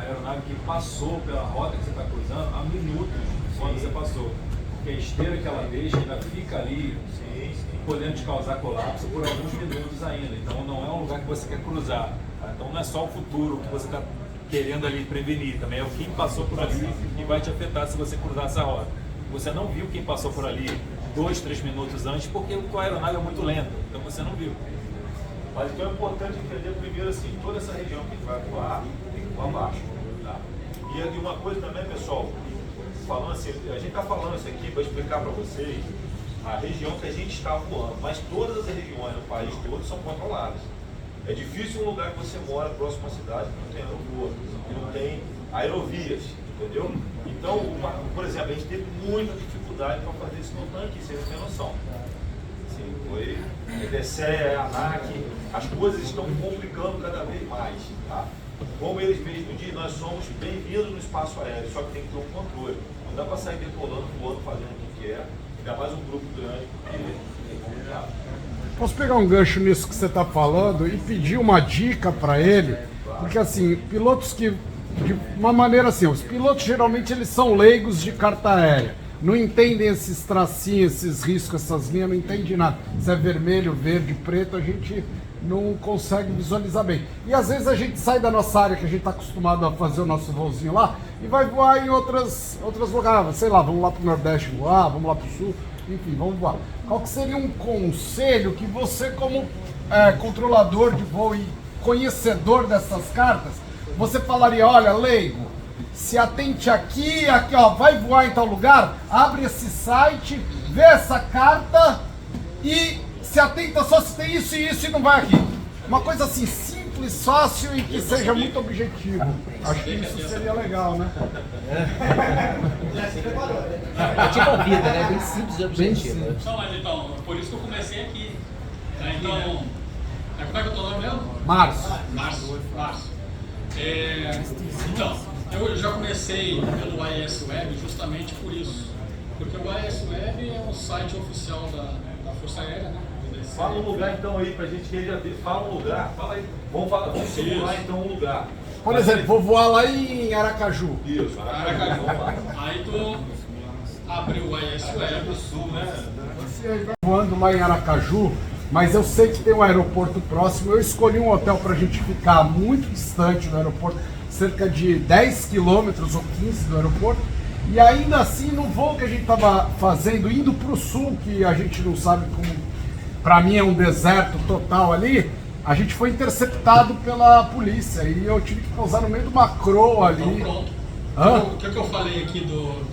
aeronave que passou pela rota que você está cruzando há minutos quando você passou. Porque a esteira que ela deixa ainda fica ali, podendo te causar colapso por alguns minutos ainda. Então não é um lugar que você quer cruzar. Tá? Então não é só o futuro que você está querendo ali prevenir, também é o quem passou por ali e vai te afetar se você cruzar essa rota. Você não viu quem passou por ali 2, 3 minutos antes, porque a aeronave é muito lenta, então você não viu. Mas então é importante entender primeiro assim, toda essa região que a gente vai voar, tem que voar baixo. Tá? E uma coisa também, pessoal, falando assim, a gente está falando isso aqui para explicar para vocês a região que a gente está voando, mas todas as regiões do país todo são controladas. É difícil um lugar que você mora próximo à cidade que não tem aeroporto, que não tem aerovias, entendeu? Então, por exemplo, a gente teve muita dificuldade para fazer esse no tanque, vocês não têm noção. Assim, foi a EDSEA, a ANAC, as coisas estão complicando cada vez mais, tá? Como eles mesmos dizem, nós somos bem-vindos no espaço aéreo, só que tem que ter um controle. Não dá para sair decolando, voando, fazendo o que quer, ainda mais um grupo grande, porque é complicado. Posso pegar um gancho nisso que você está falando e pedir uma dica para ele? Porque assim, pilotos que, de uma maneira assim, os pilotos geralmente eles são leigos de carta aérea. Não entendem esses tracinhos, esses riscos, essas linhas, não entendem nada. Se é vermelho, verde, preto, a gente não consegue visualizar bem. E às vezes a gente sai da nossa área, que a gente está acostumado a fazer o nosso voozinho lá, e vai voar em outros lugares. Sei lá, vamos lá para o Nordeste voar, vamos lá para o Sul, enfim, vamos voar. Qual que seria um conselho que você, como controlador de voo e conhecedor dessas cartas, você falaria, olha, leigo, se atente aqui, ó, vai voar em tal lugar, abre esse site, vê essa carta e se atenta só se tem isso e isso e não vai aqui. Uma coisa assim, simples, fácil e que seja muito objetivo. Acho que isso seria legal, né? É tipo vida, né? Bem simples e objetivo. Não, mas então, por isso que eu comecei aqui. Então, como é que eu estou lá mesmo? Márcio. Então, eu já comecei pelo AIS Web justamente por isso. Porque o AIS Web é um site oficial da Força Aérea, né? Fala um lugar então aí pra gente que ele já viu. Fala um lugar, fala aí. Vamos simular então um lugar. Por exemplo, vou voar lá em Aracaju. Isso, Aracaju. Aí tu abriu o AIS Web do Sul, né? Voando lá em Aracaju, mas eu sei que tem um aeroporto próximo. Eu escolhi um hotel pra gente ficar muito distante do aeroporto, cerca de 10 quilômetros ou 15 do aeroporto. E ainda assim, no voo que a gente estava fazendo, indo para o sul, que a gente não sabe como, para mim é um deserto total ali, a gente foi interceptado pela polícia e eu tive que pousar no meio de uma croa ali. Então pronto. Hã? O que eu falei aqui do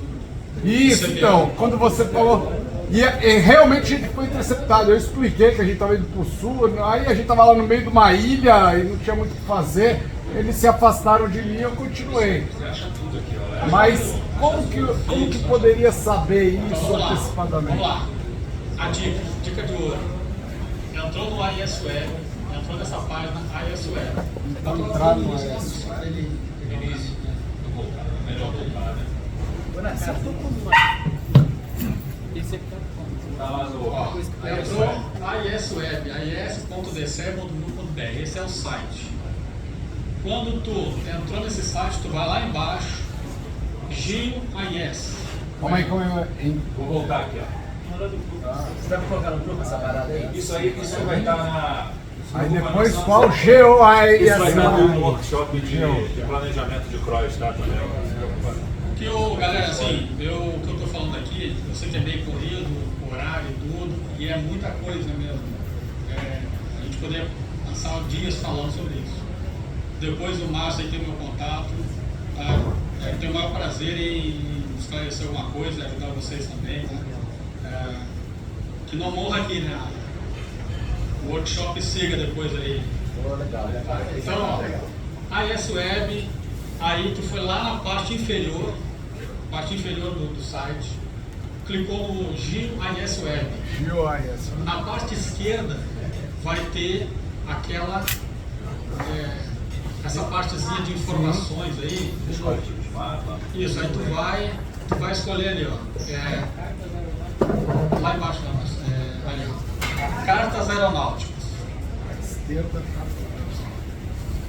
Isso, então, quando você falou... E realmente a gente foi interceptado, eu expliquei que a gente estava indo para o sul, aí a gente estava lá no meio de uma ilha e não tinha muito o que fazer, eles se afastaram de mim e eu continuei. Mas como que poderia saber isso antecipadamente? Vamos lá. A dica de ouro. Entrou no AIS Web, entrou nessa página AIS Web. Então entrar no AIS. Melhor voltar, né? Tá lá no... Entrou AIS Web, ais.dce.gov.br. Esse é o site. Quando tu entrou nesse site, tu vai lá embaixo, Geo AIS. Como é que Vou voltar aqui, ó. Você tá me colocando no grupo essa parada aí? Isso vai estar na... Aí depois qual GOAIS? Isso vai estar no workshop de planejamento de CROIS, tá? Galera, assim, o que eu tô falando aqui, eu sei que é bem corrido, horário e tudo, e é muita coisa mesmo. A gente poderia passar dias falando sobre isso. Depois o Márcio aí tem o meu contato, tá? Eu tenho o maior prazer em esclarecer alguma coisa, ajudar vocês também, tá? Que não morra aqui, né? O workshop siga depois aí. Então, ó, AIS Web, aí tu foi lá na parte inferior do site, clicou no Geo AIS Web. GOAIS. Na parte esquerda vai ter aquela essa partezinha de informações aí. Isso, aí tu vai escolher ali, ó. Lá embaixo, ali, ó. Cartas aeronáuticas.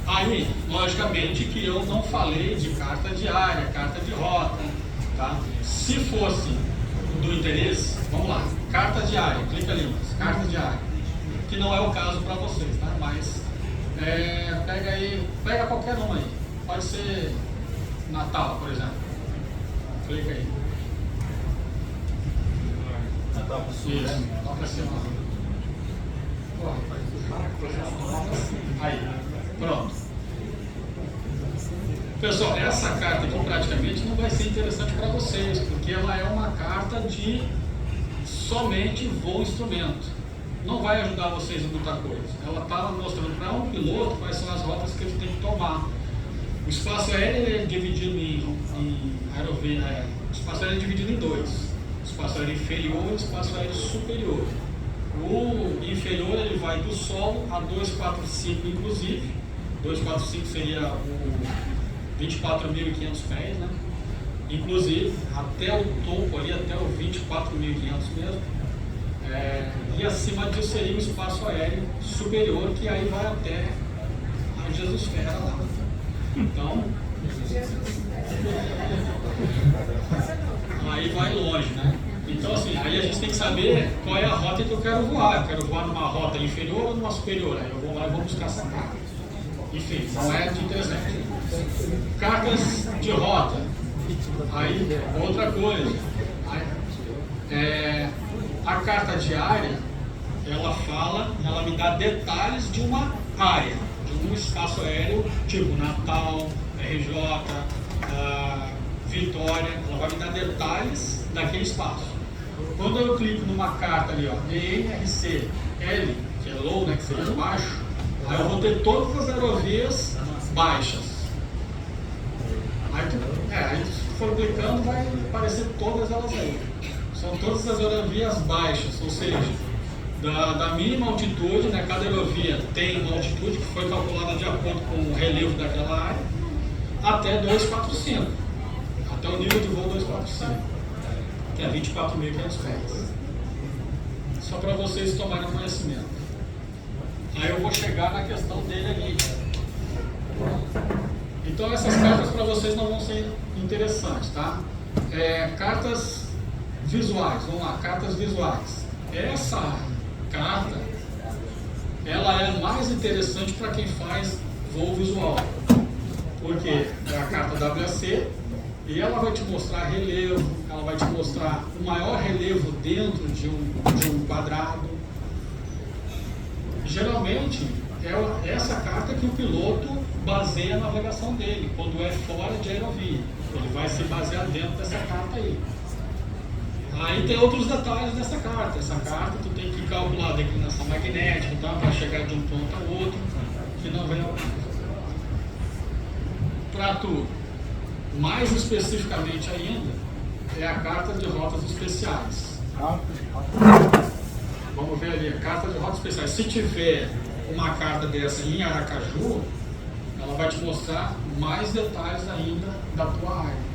Aí, logicamente que eu não falei de carta diária, carta de rota, tá? Se fosse do interesse, vamos lá, carta diária, clica ali, carta diária, que não é o caso para vocês, tá? Mas pega qualquer uma aí, pode ser Natal, por exemplo, clica aí. Natal pro Sul, Isso, né? lá pra cima. Aí, pronto. Pessoal, essa carta aqui praticamente não vai ser interessante para vocês, porque ela é uma carta de somente voo instrumento. não vai ajudar vocês em muita coisa. Ela está mostrando para um piloto quais são as rotas que ele tem que tomar. O espaço aéreo é dividido em aerovia, o espaço aéreo é dividido em dois: o espaço aéreo inferior e o espaço aéreo superior. O inferior ele vai do solo a 245, inclusive. 245 seria o 24.500 pés, né? Inclusive até o topo ali, até o 24.500 mesmo. E acima disso seria o espaço aéreo superior, que aí vai até a Jesusfera lá. Então, aí vai longe, né? Então, assim, aí a gente tem que saber qual é a rota que eu quero voar. Eu quero voar numa rota inferior ou numa superior? Aí eu vou lá e vou buscar essa carta. Enfim, não é de interessante. Cartas de rota. Aí, outra coisa. A carta diária, ela me dá detalhes de uma área, de um espaço aéreo, tipo Natal, RJ, Vitória. Ela vai me dar detalhes daquele espaço. Quando eu clico numa carta ali, ó, ENRC L, que é low, né, que seria baixo, aí eu vou ter todas as aerovias baixas. Aí se for clicando, vai aparecer todas elas aí. São todas as aerovias baixas, ou seja, da mínima altitude, né, cada aerovia tem uma altitude que foi calculada de acordo com o relevo daquela área, até 245, até o nível de voo 245, que é 24.500 pés. Só para vocês tomarem conhecimento. Aí eu vou chegar na questão dele ali. Então essas cartas para vocês não vão ser interessantes, tá? Cartas visuais, vamos lá, cartas visuais. Essa carta, ela é mais interessante para quem faz voo visual, porque é a carta WAC e ela vai te mostrar relevo, ela vai te mostrar o maior relevo dentro de um quadrado. Geralmente é essa carta que o piloto baseia a navegação dele, quando é fora de aerovia. Ele vai se basear dentro dessa carta aí. Aí tem outros detalhes dessa carta. Essa carta tu tem que calcular a declinação magnética, tá? Para chegar de um ponto ao outro, que não vem ao para tu, mais especificamente ainda, é a carta de rotas especiais. Vamos ver ali, a carta de rotas especiais. Se tiver uma carta dessa em Aracaju, ela vai te mostrar mais detalhes ainda da tua área.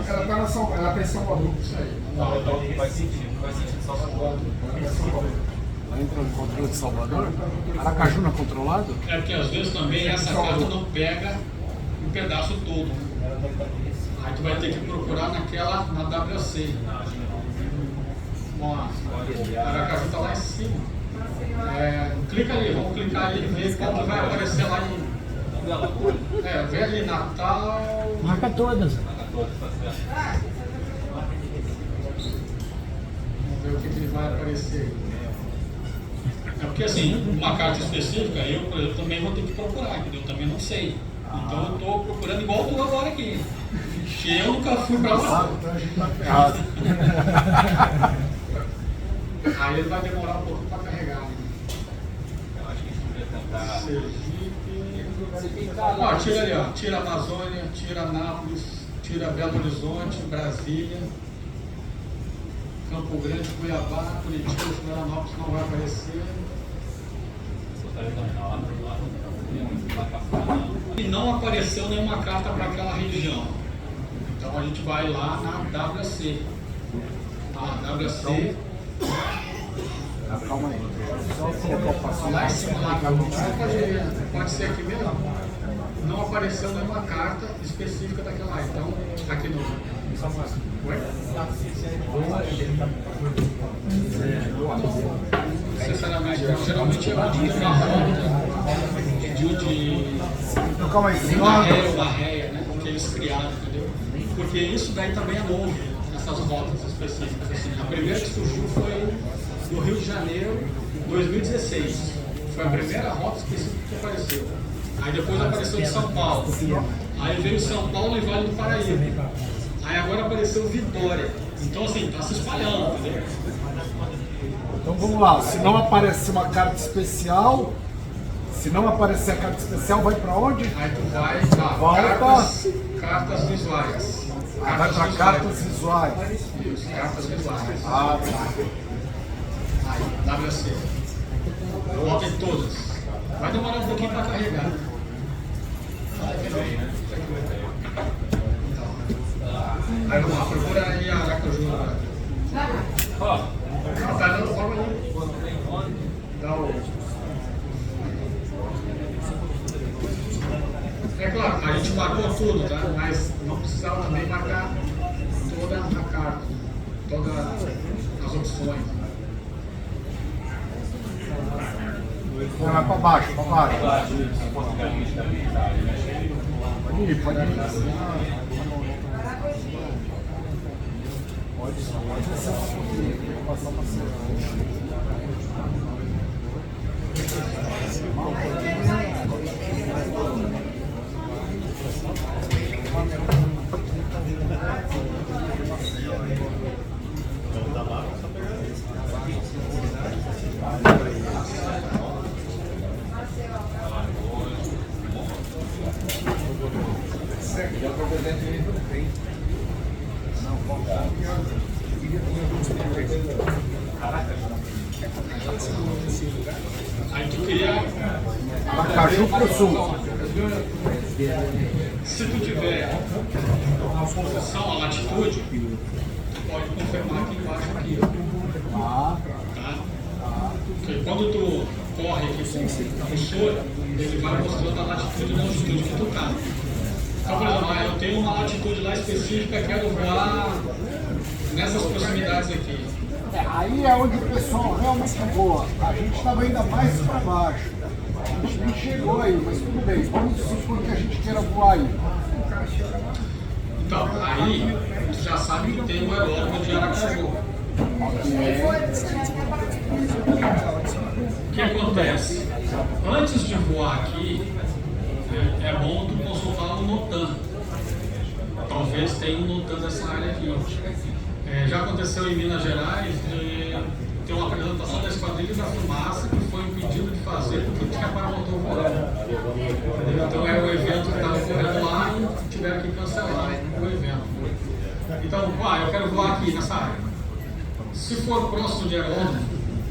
Ela está em Salvador. Isso aí. Faz sentido Salvador. Ela entra no controle de Salvador? Aracaju não é controlado? É porque às vezes também essa carta não pega um pedaço todo. Aí tu vai ter que procurar na WAC. Vamos lá. Aracaju está lá em cima. Clica ali, vamos clicar ali e ver qual que vai aparecer lá em. Vê ali Natal. Marca todas. Vamos ver o que ele vai aparecer aí. É porque assim, uma carta específica, eu, por exemplo, também vou ter que procurar, entendeu? Eu também não sei. Então eu estou procurando igual tu agora aqui. Que eu nunca fui para lá. Aí ele vai demorar um pouco para carregar. Né? Eu acho que a gente devia tentar. Sergipe. Ó, tira ali, ó. Tira Amazônia, tira Anápolis, tira Belo Horizonte, Brasília, Campo Grande, Cuiabá, Curitiba, Florianópolis não vai aparecer. E não apareceu nenhuma carta para aquela região. Então a gente vai lá na WAC. A WAC. Calma aí. Lá em cima, lá, pode ser aqui mesmo. Não apareceu nenhuma carta específica daquela área. Então, aqui no. Oi? Sinceramente, geralmente é uma rota de uma réia, né? Que eles criaram, entendeu? Porque isso daí também é novo, essas rotas específicas. Assim. A primeira que surgiu foi no Rio de Janeiro, 2016. Foi a primeira rota específica que apareceu. Aí depois apareceu de São Paulo. Aí veio São Paulo e Vale do Paraíba. Aí agora apareceu Vitória. Então assim, tá se espalhando, entendeu? Então vamos lá, se não aparecer uma carta especial, se não aparecer a carta especial, vai pra onde? Aí tu vai pra cartas visuais. Vai pra cartas visuais. Isso, cartas visuais. Ah, tá. Aí, WC. Bota em todas. Vai demorar um pouquinho pra carregar. Aí vamos lá, procura aí a Aracaju. Ó, tá dando forma ali. Dá o... É claro, a gente marcou tudo, tá? Mas não precisava também marcar toda a carta, todas as opções. Vai pra baixo, pra baixo. Pode ir, pode ir. Pode descer um pouquinho, vou passar pra cima. Aí tu queria... Aracaju pro sul. Se tu tiver a posição, a latitude, tu pode confirmar aqui embaixo aqui. Ah. Tá? Porque quando tu corre aqui com o sul, ele vai mostrando a latitude e a longitude que tu tá. Então, por exemplo, eu tenho uma latitude lá específica, quero voar nessas proximidades aqui. Aí é onde o pessoal realmente voa. A gente estava ainda mais para baixo. A gente nem chegou aí, mas tudo bem. Vamos supor que a gente queira voar aí. Então, aí tu já sabe que tem um aeródromo de Aracaju. O que acontece? Antes de voar aqui, é bom tu consultar o NOTAM. Talvez tenha um NOTAM dessa área aqui. Já aconteceu em Minas Gerais de ter uma apresentação da Esquadrilha da Fumaça que foi impedido de fazer porque tinha paramotor voando. Então era um evento que estava ocorrendo lá e tiveram que cancelar o evento. Então, eu quero voar aqui nessa área. Se for próximo de aeródromo,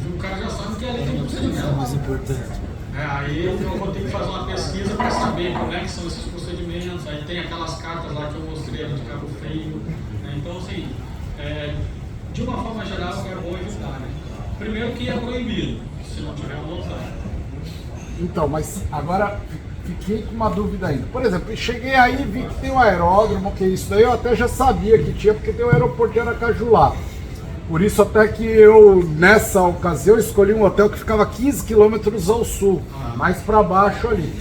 o cara já sabe que ali tem um procedimento. Mais importante. Aí eu vou ter que fazer uma pesquisa para saber como é que são esses procedimentos. Aí tem aquelas cartas lá que eu mostrei ali de Cabo Frio. Então, assim, de uma forma geral, é bom evitar. Né? Primeiro que é proibido, se não tiver um local. Então, mas agora fiquei com uma dúvida ainda. Por exemplo, cheguei aí e vi que tem um aeródromo, que isso daí eu até já sabia que tinha, porque tem o aeroporto de Aracaju lá. Por isso até que eu, nessa ocasião, escolhi um hotel que ficava 15 quilômetros ao sul, mais para baixo ali.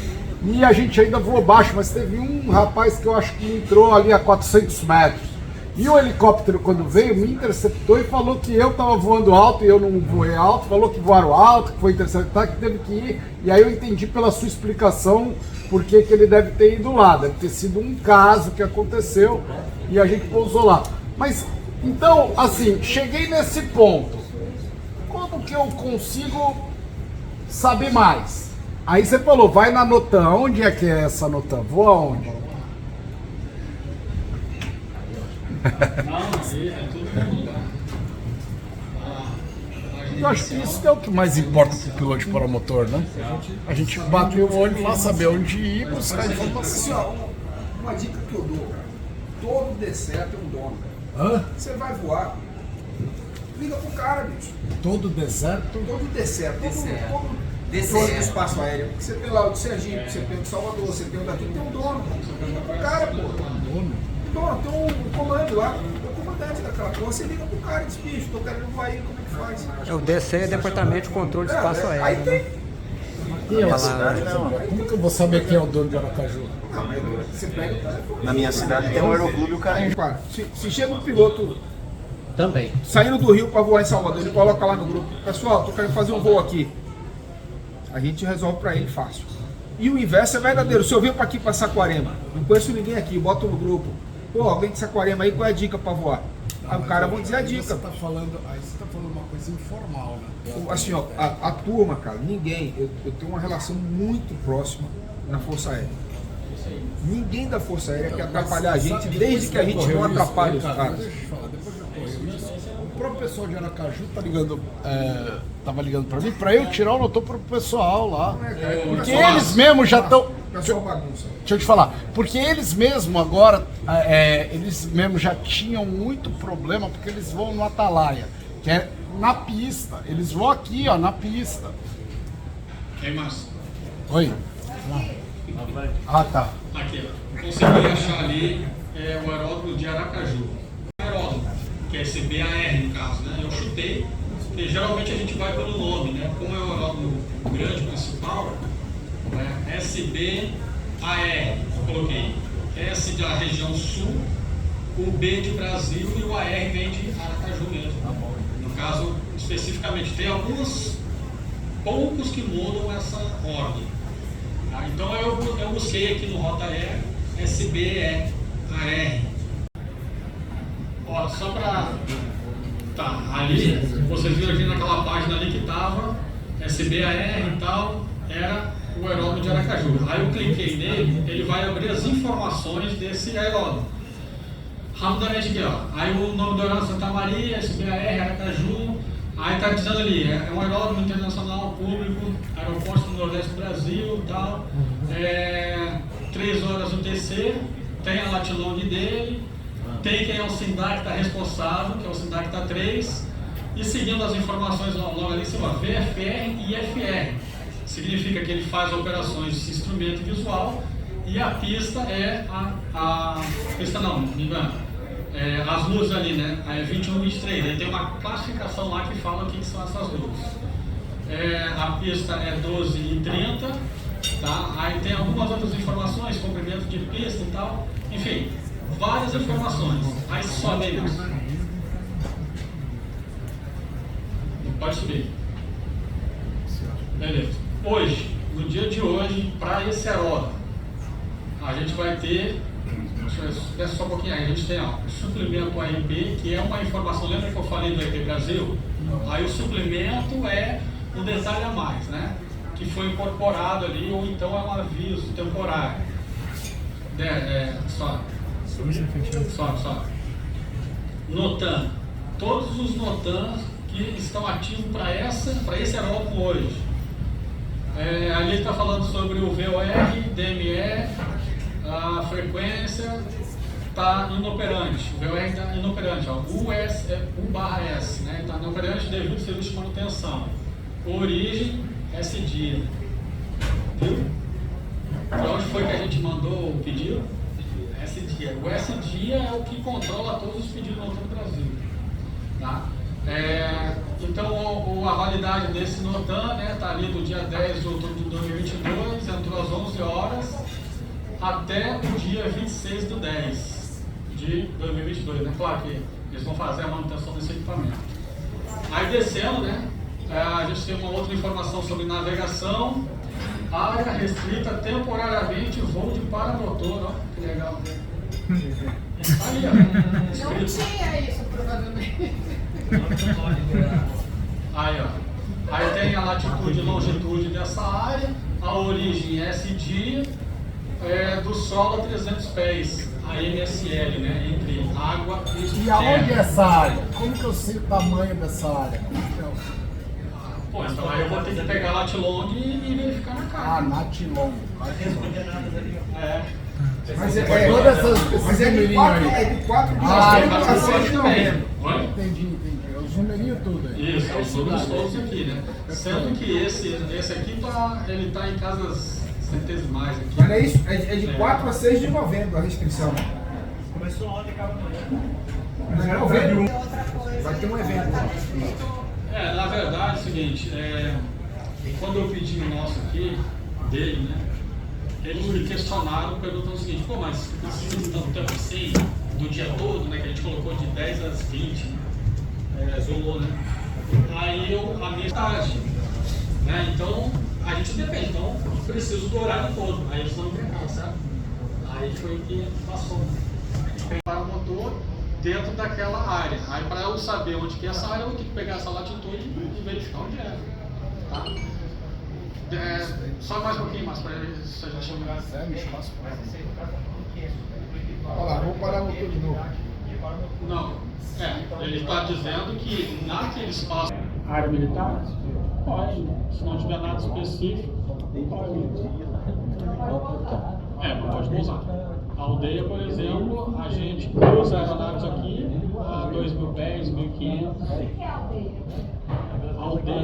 E a gente ainda voou baixo, mas teve um rapaz que eu acho que entrou ali a 400 metros. E o helicóptero, quando veio, me interceptou e falou que eu estava voando alto e eu não voei alto, falou que voaram alto, que foi interceptar, que teve que ir. E aí eu entendi pela sua explicação por que ele deve ter ido lá. Deve ter sido um caso que aconteceu e a gente pousou lá. Mas, então, assim, cheguei nesse ponto. Como que eu consigo saber mais? Aí você falou, vai na NOTAM. Onde é que é essa NOTAM? Voa onde? Não, é tudo no lugar. Eu acho que isso é o que mais importa para o piloto de paramotor, né? A gente bater o olho lá, saber onde ir e buscar informação. Uma dica que eu dou, cara. Todo deserto é um dono. Hã? Você vai voar, liga pro cara, bicho. Todo deserto? Todo deserto. Todo do espaço aéreo. Você tem lá o de Sergipe, você tem o de Salvador, você tem o daqui, tem um dono. Você liga pro cara, pô. Dono? Dono, tem um comando lá, o comandante daquela porra, você liga pro cara e diz, bicho, tô querendo voar aí, como é que faz? O DC é Departamento de Controle de Espaço Aéreo. Aí tem. Quem é a cidade? Como que eu vou saber quem é o dono de Aracaju? Você pega o telefone. Na minha cidade tem um aeroclube, o cara. Se chega um piloto Também. Saindo do Rio para voar em Salvador, ele coloca lá no grupo: pessoal, tô querendo fazer um voo aqui. A gente resolve para ele fácil. E o inverso é verdadeiro. Se eu venho para aqui, para Saquarema, não conheço ninguém aqui, boto no grupo: pô, alguém de Saquarema aí, qual é a dica para voar? Aí o cara vai dizer a dica. Você tá falando uma coisa informal, né? Assim, ó, a turma, cara, ninguém, eu tenho uma relação muito próxima na Força Aérea. Ninguém da Força Aérea quer atrapalhar a gente, desde que a gente não atrapalhe os caras. Deixa eu falar, depois já ocorreu isso. O próprio pessoal de Aracaju tá ligando, tava ligando pra mim, pra eu tirar o notou pro pessoal lá. Porque eles mesmos já estão... Pessoal bagunça. Deixa eu te falar, porque eles mesmos agora, eles mesmos já tinham muito problema, porque eles vão no Atalaia, que é na pista. Eles vão aqui, ó, na pista. Quem mais? Oi? Ah, tá. Aqui, ó. Consegui achar ali o aeródromo de Aracaju. Aeródromo, que é esse BAR no caso, né? Eu chutei, porque geralmente a gente vai pelo nome, né? Como é o aeródromo grande principal, SBAR, eu coloquei. S da região sul, o B de Brasil e o AR vem de Aracaju mesmo. No caso, especificamente, tem alguns poucos que mudam essa ordem. Tá? Então eu busquei aqui no Rota Air SBAR. Ó, só para... Tá, ali, vocês viram aqui naquela página ali que estava SBAR e tal, era o aeródromo de Aracaju. Aí eu cliquei nele, ele vai abrir as informações desse aeródromo. Rapidamente aqui, ó. Aí o nome do aeródromo Santa Maria, SBAR, Aracaju. Aí tá dizendo ali, é um aeródromo internacional público, aeroporto do Nordeste do Brasil e tal. 3 horas no TC, tem a Latilong dele, tem quem é o SINDAC que está responsável, que é o SINDAC tá 3. E seguindo as informações logo ali em cima, VFR e IFR. Significa que ele faz operações de instrumento visual e a pista é a pista não me engano, as luzes ali, né? É 21, 23, aí tem uma classificação lá que fala o que são essas luzes. A pista é 12 e 30, tá? Aí tem algumas outras informações, comprimento de pista e tal, enfim, várias informações. Aí sobe aí, pode subir. Beleza. Hoje, no dia de hoje, para esse aeródromo, a gente vai ter, desce só um pouquinho aí, a gente tem o suplemento AIP, que é uma informação, lembra que eu falei do AIP Brasil? Aí o suplemento é um detalhe a mais, né? Que foi incorporado ali, ou então é um aviso temporário. Só. Notan. Todos os Notans que estão ativos para esse aeródromo hoje. Ali está falando sobre o VOR, DME, a frequência está inoperante. O VOR está inoperante, ó. U/S, né? Está inoperante devido ao serviço de manutenção. Origem, SD. Viu? Para onde foi que a gente mandou o pedido? SD. O SD é o que controla todos os pedidos no Brasil. Tá? Então a validade desse Notan está ali do dia 10 de outubro de 2022, entrou às 11 horas até o dia 26 de 10 de 2022, né? Claro que eles vão fazer a manutenção desse equipamento. Aí descendo, né? A gente tem uma outra informação sobre navegação, área restrita temporariamente, voo de paramotor, ó, que legal. Ali, ó. Não tinha isso, provavelmente. Aí, ó. Aí tem a latitude e longitude dessa área, a origem SD, do solo a 300 pés, a MSL, né? Entre água e E aonde é essa área? Como que eu sei o tamanho dessa área? Pô, então aí eu vou ter que pegar a Latilong e verificar na carta. Ah, Latilong. Mas Todas essas numerinhos aí. é de 4 Ah, a 6 de novembro. Entendi. Os numerinhos tudo aí. Isso, os números todos aqui, né? Sendo que esse aqui ele tá em casas centesimais aqui. Mas é isso, é de 4 a 6 de novembro a restrição. Começou ontem, acaba amanhã. Mas é novembro. Outra coisa, Vai ter um evento lá. Na verdade é o seguinte, quando eu pedi o nosso aqui, dele, né? Eles me questionaram perguntando o seguinte: pô, mas vocês estão tanto assim, do dia todo, né? Que a gente colocou de 10 às 20, né? Zulô, né? Aí a minha tarde, né? Então a gente depende, então preciso do horário todo, aí eles não brincaram, certo? Aí foi o que passou. Para o motor dentro daquela área. Aí para eu saber onde que é essa área, eu vou ter que pegar essa latitude e verificar onde é. Tá? Só mais um pouquinho mais para ele, se a gente chegar. Olha lá, vamos parar o motor de novo. Não, ele está dizendo que naquele espaço. Área militar? Pode, se não tiver nada específico, pode. Não pode pousar. A aldeia, por exemplo, a gente cruza aeronaves aqui a 2.000 pés, 1.500. A aldeia é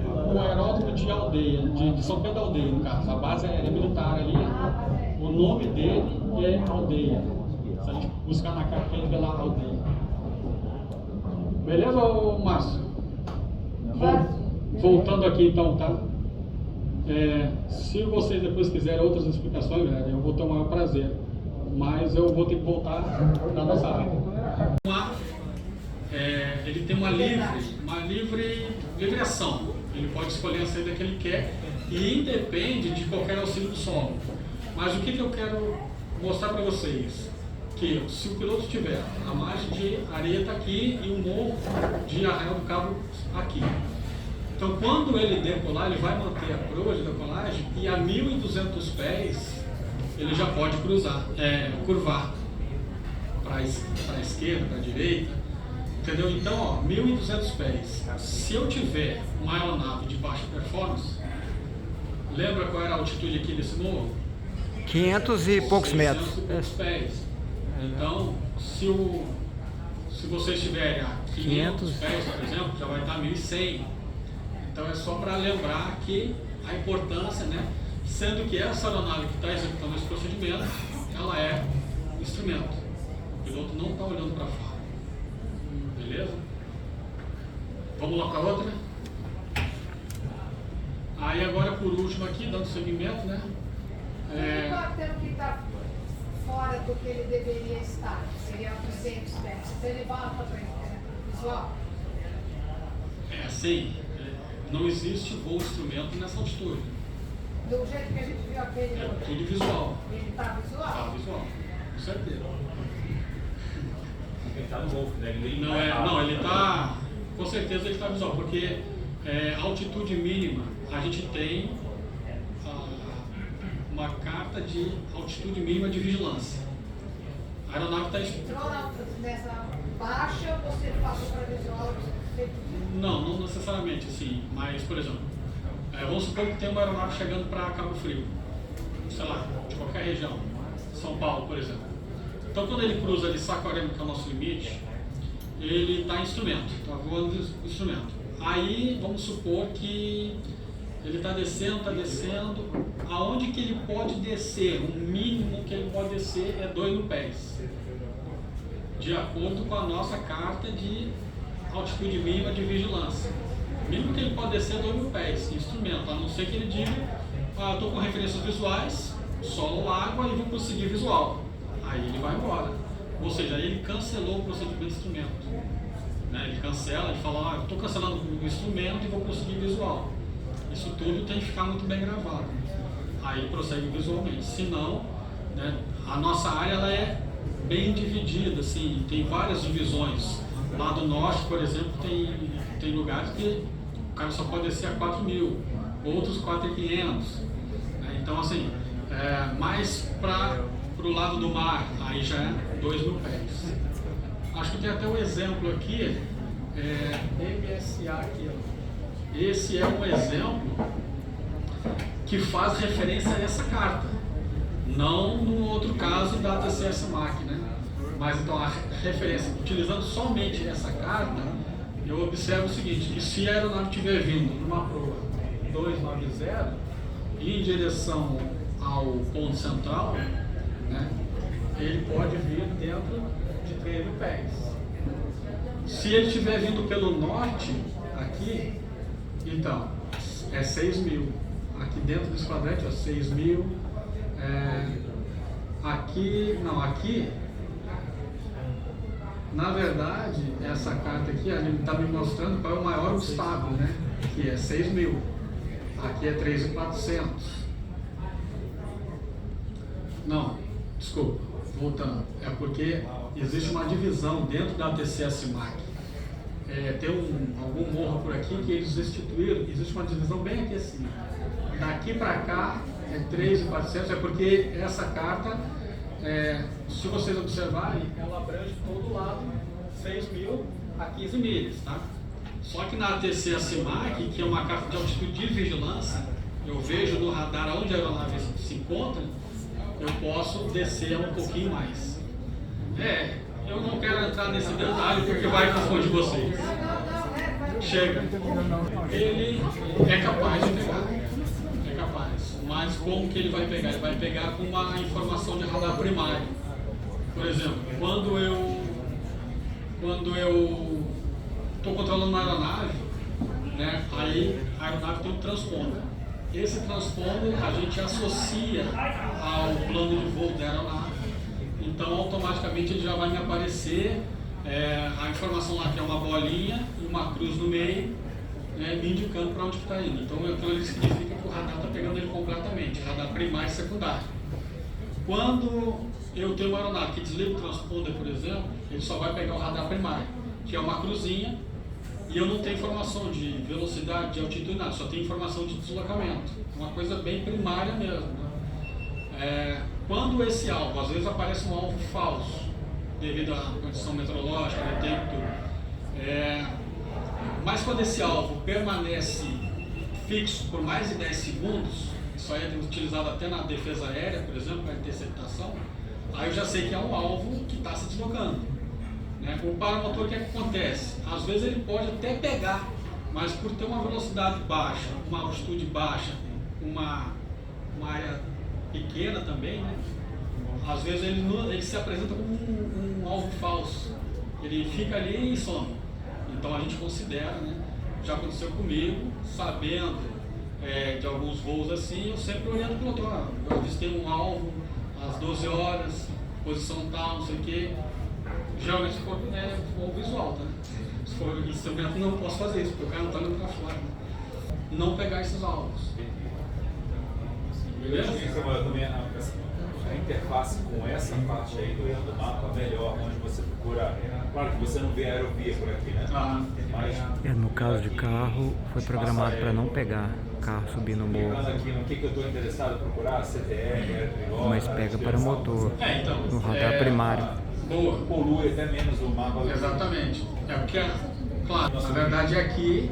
o aeródromo de aldeia, de São Pedro da Aldeia, no caso. A base é militar ali. O nome dele é aldeia. Se a gente buscar na carta, a gente vê lá a aldeia. Beleza, Márcio? Voltando aqui então, tá? Se vocês depois quiserem outras explicações, eu vou ter o maior prazer. Mas eu vou ter que voltar na nossa área. Ele tem uma livre ação. Ele pode escolher a saída que ele quer e independe de qualquer auxílio do solo. Mas o que eu quero mostrar para vocês? Que se o piloto tiver a margem de areia está aqui e o morro de Arraial do Cabo aqui. Então quando ele decolar, ele vai manter a proa de decolagem e a 1.200 pés ele já pode curvar para a esquerda, para a direita, entendeu? Então, 1.200 pés. Se eu tiver uma aeronave de baixa performance, lembra qual era a altitude aqui desse morro? 500 e poucos metros. 600 e poucos pés. Então, se vocês tiverem a 500 pés, por exemplo, já vai estar 1.100. Então é só para lembrar que a importância, né? Sendo que essa aeronave que está executando esse procedimento, ela é instrumento. O piloto não está olhando para fora. Beleza? Vamos lá para outra? Aí agora por último aqui, dando seguimento, né? O helicóptero que está fora do que ele deveria estar, seria 200 pés. Então ele volta para visual? Sim. Não existe voo instrumento nessa altitude. Do jeito que a gente viu aquele. É tudo visual. Ele está visual? Está visual, com certeza. Ele está no morro, né? Não, ele está. Com certeza ele está visual, porque a altitude mínima, a gente tem uma carta de altitude mínima de vigilância. A aeronave está. Entrou nessa baixa, você passou para visual? Não necessariamente, assim, mas, por exemplo, vamos supor que tem uma aeronave chegando para Cabo Frio, sei lá, de qualquer região, São Paulo, por exemplo. Então, quando ele cruza ali Saquarema, que é o nosso limite, ele está em instrumento, está voando em instrumento. Aí, vamos supor que ele está descendo, aonde que ele pode descer? O mínimo que ele pode descer é 2.000 pés, de acordo com a nossa carta de altitude mínima de vigilância. O mínimo que ele pode descer é 2.000 pés, instrumento, a não ser que ele diga, estou com referências visuais, solo, água e vou prosseguir visual. Aí ele vai embora. Ou seja, ele cancelou o procedimento de instrumento. Né? Ele cancela, ele fala, estou cancelando o instrumento e vou prosseguir visual. Isso tudo tem que ficar muito bem gravado. Aí prossegue visualmente. Se não, né, a nossa área ela é bem dividida, assim, tem várias divisões. Lá do norte, por exemplo, tem lugares que o cara só pode descer a 4.000, outros 4.500. Né? Então, assim, mais para o lado do mar, aí já é 2.000 pés. Acho que tem até um exemplo aqui, MSA aqui, ó. Esse é um exemplo que faz referência a essa carta, não no outro caso da TCS MAC, né? Mas então a referência, utilizando somente essa carta, eu observo o seguinte, que se a aeronave estiver vindo numa proa 290 e em direção ao ponto central, né, ele pode vir dentro de 3.000 pés. Se ele estiver vindo pelo norte, aqui, então, é 6.000. Aqui dentro desse quadrante, ó, 6.000. Aqui, não, aqui Na verdade, essa carta aqui, ele está me mostrando qual é o maior obstáculo, né? Que é 6.000. Aqui é 3.400. Não, desculpa, voltando. É porque existe uma divisão dentro da TCS-MAC. Tem algum morro por aqui que eles instituíram, existe uma divisão bem aqui assim. Daqui para cá é 3.400, é porque essa carta, se vocês observarem, ela abrange todo lado, 6.000 a 15 milhas, tá? Só que na TCS-MAC, que é uma carta de altitude de vigilância, eu vejo no radar onde a aeronave se encontra, eu posso descer um pouquinho mais. Eu não quero entrar nesse detalhe porque vai confundir vocês. Chega. Ele é capaz de pegar. É capaz. Mas como que ele vai pegar? Ele vai pegar com uma informação de radar primário. Por exemplo, quando eu estou controlando uma aeronave, né, aí a aeronave tem um transponder. Esse transponder a gente associa ao plano de voo da aeronave. Então, automaticamente ele já vai me aparecer a informação lá que é uma bolinha e uma cruz no meio, me indicando para onde está indo. Então, aquilo significa que o radar está pegando ele completamente, radar primário e secundário. Quando eu tenho uma aeronave que desliga o transponder, por exemplo, ele só vai pegar o radar primário, que é uma cruzinha, e eu não tenho informação de velocidade, de altitude, nada, só tenho informação de deslocamento. Uma coisa bem primária mesmo, né? Quando esse alvo, às vezes aparece um alvo falso, devido à condição meteorológica, né, tempo, mas quando esse alvo permanece fixo por mais de 10 segundos, isso aí é utilizado até na defesa aérea, por exemplo, para interceptação, aí eu já sei que é um alvo que está se deslocando. Né? O paramotor, o que acontece? Às vezes ele pode até pegar, mas por ter uma velocidade baixa, uma altitude baixa, uma área pequena também, né? Às vezes ele se apresenta como um alvo falso. Ele fica ali e some. Então a gente considera, né? Já aconteceu comigo, sabendo de alguns voos assim, eu sempre olhando para o outro. Eu avistei um alvo às 12 horas, posição tal, não sei o quê. Geralmente se for voo visual, tá? Se for instrumento, não posso fazer isso, porque o cara não está olhando para fora. Né? Não pegar esses alvos. Eu acho que também a interface com essa parte aí do mapa melhor, onde você procura. Claro que você não vê aerovia por aqui, né? Mas, no caso de carro, foi programado para não pegar carro subindo o morro. Aqui no que eu estou interessado em procurar, CTR, mas pega para motor, então, no radar primário. Boa. Polui até menos o mapa. Exatamente. Porque, claro, na verdade é aqui,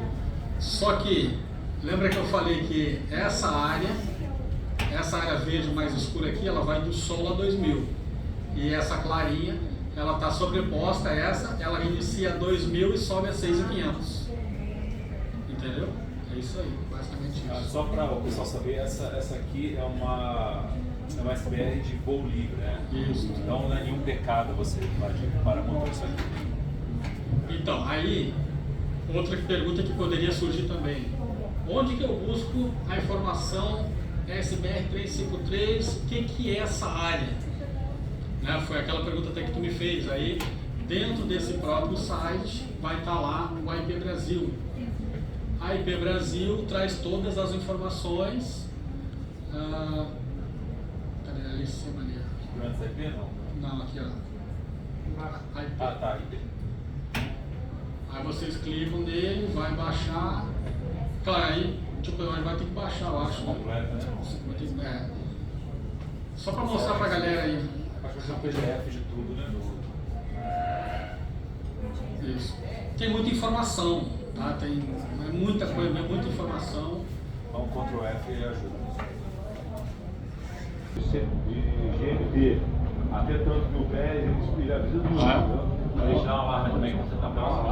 só que, lembra que eu falei que essa área verde mais escura aqui, ela vai do Sol a 2000. E essa clarinha, ela está sobreposta a essa, ela inicia a 2000 e sobe a 6.500. Entendeu? É isso aí, basicamente isso. Só para o pessoal saber, essa aqui é uma SBR de voo livre, né? Isso. Então não é nenhum pecado você invadir para montar isso aqui. Então, aí, outra pergunta que poderia surgir também. Onde que eu busco a informação SBR 353, o que é essa área? Né? Foi aquela pergunta até que tu me fez. Aí, dentro desse próprio site, vai estar lá o IP Brasil. A IP Brasil traz todas as informações. Cadê ali em cima ali? Segurança IP não? Não, aqui ó. IP. Tá, IP. Aí vocês clicam nele, vai baixar. Claro, aí tipo, vai ter que baixar, eu acho. Completo, né? Só para mostrar pra galera aí. Acho que é um PDF de tudo, né? Isso. Tem muita informação, tá? Tem muita coisa, muita informação. Então, Ctrl F ajuda. De GMT até tantos mil pés, ele avisa tudo. Deixar um alarme também quando você está próximo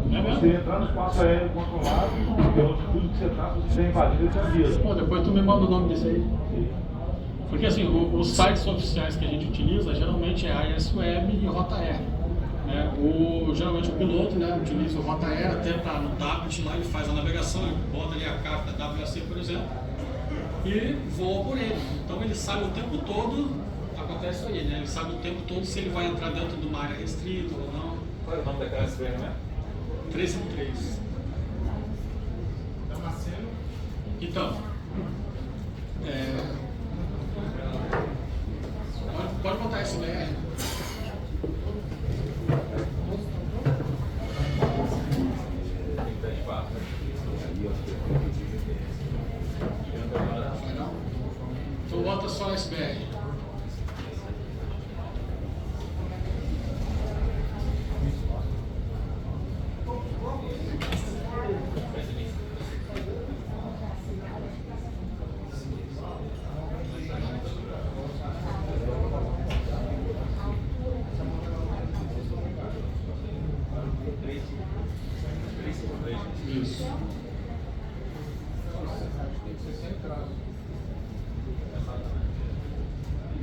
de você entrar no espaço aéreo controlado, pela altitude que você está, se você estiver invadido, ele te avisa. Pô, depois tu me manda o nome desse aí. Porque assim, os sites oficiais que a gente utiliza geralmente é AISWeb e Rota Aérea. Geralmente o piloto, né, utiliza o Rota Aérea, até tá no tablet lá, ele faz a navegação, ele bota ali a carta WAC, por exemplo, e voa por ele. Então ele sabe o tempo todo acontece isso aí, né? Ele sabe o tempo todo se ele vai entrar dentro de uma área restrita ou não. Qual é o nome daquela SBR, né? 353. Então, pode botar SBR. Então bota só SBR. Isso.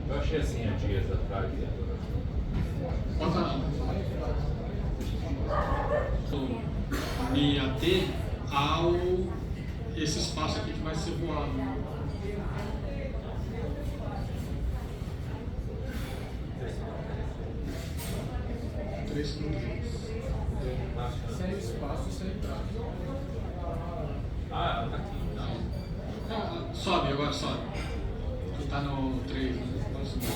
Eu achei assim há dias atrás. Do IAT ao esse espaço aqui que vai ser voado. Sem espaço, sem entrada. Ah, ela tá aqui. Sobe, agora sobe. Tu tá no 3, né? Pode subir.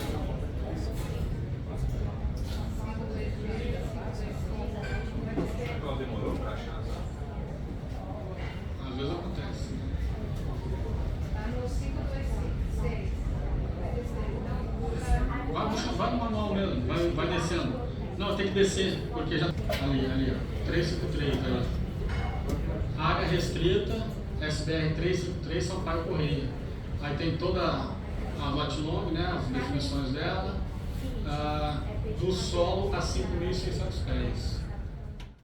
Ela demorou pra achar? Às vezes acontece. Tá no 526. Vai no manual mesmo, vai descendo. Não, tem que descer, porque já. Ali, ó. 353, aí, ó. Área restrita, SBR 353, Sampaio Correia. Aí tem toda a LOT-LONG, né, as definições dela, do solo a 5.600 pés.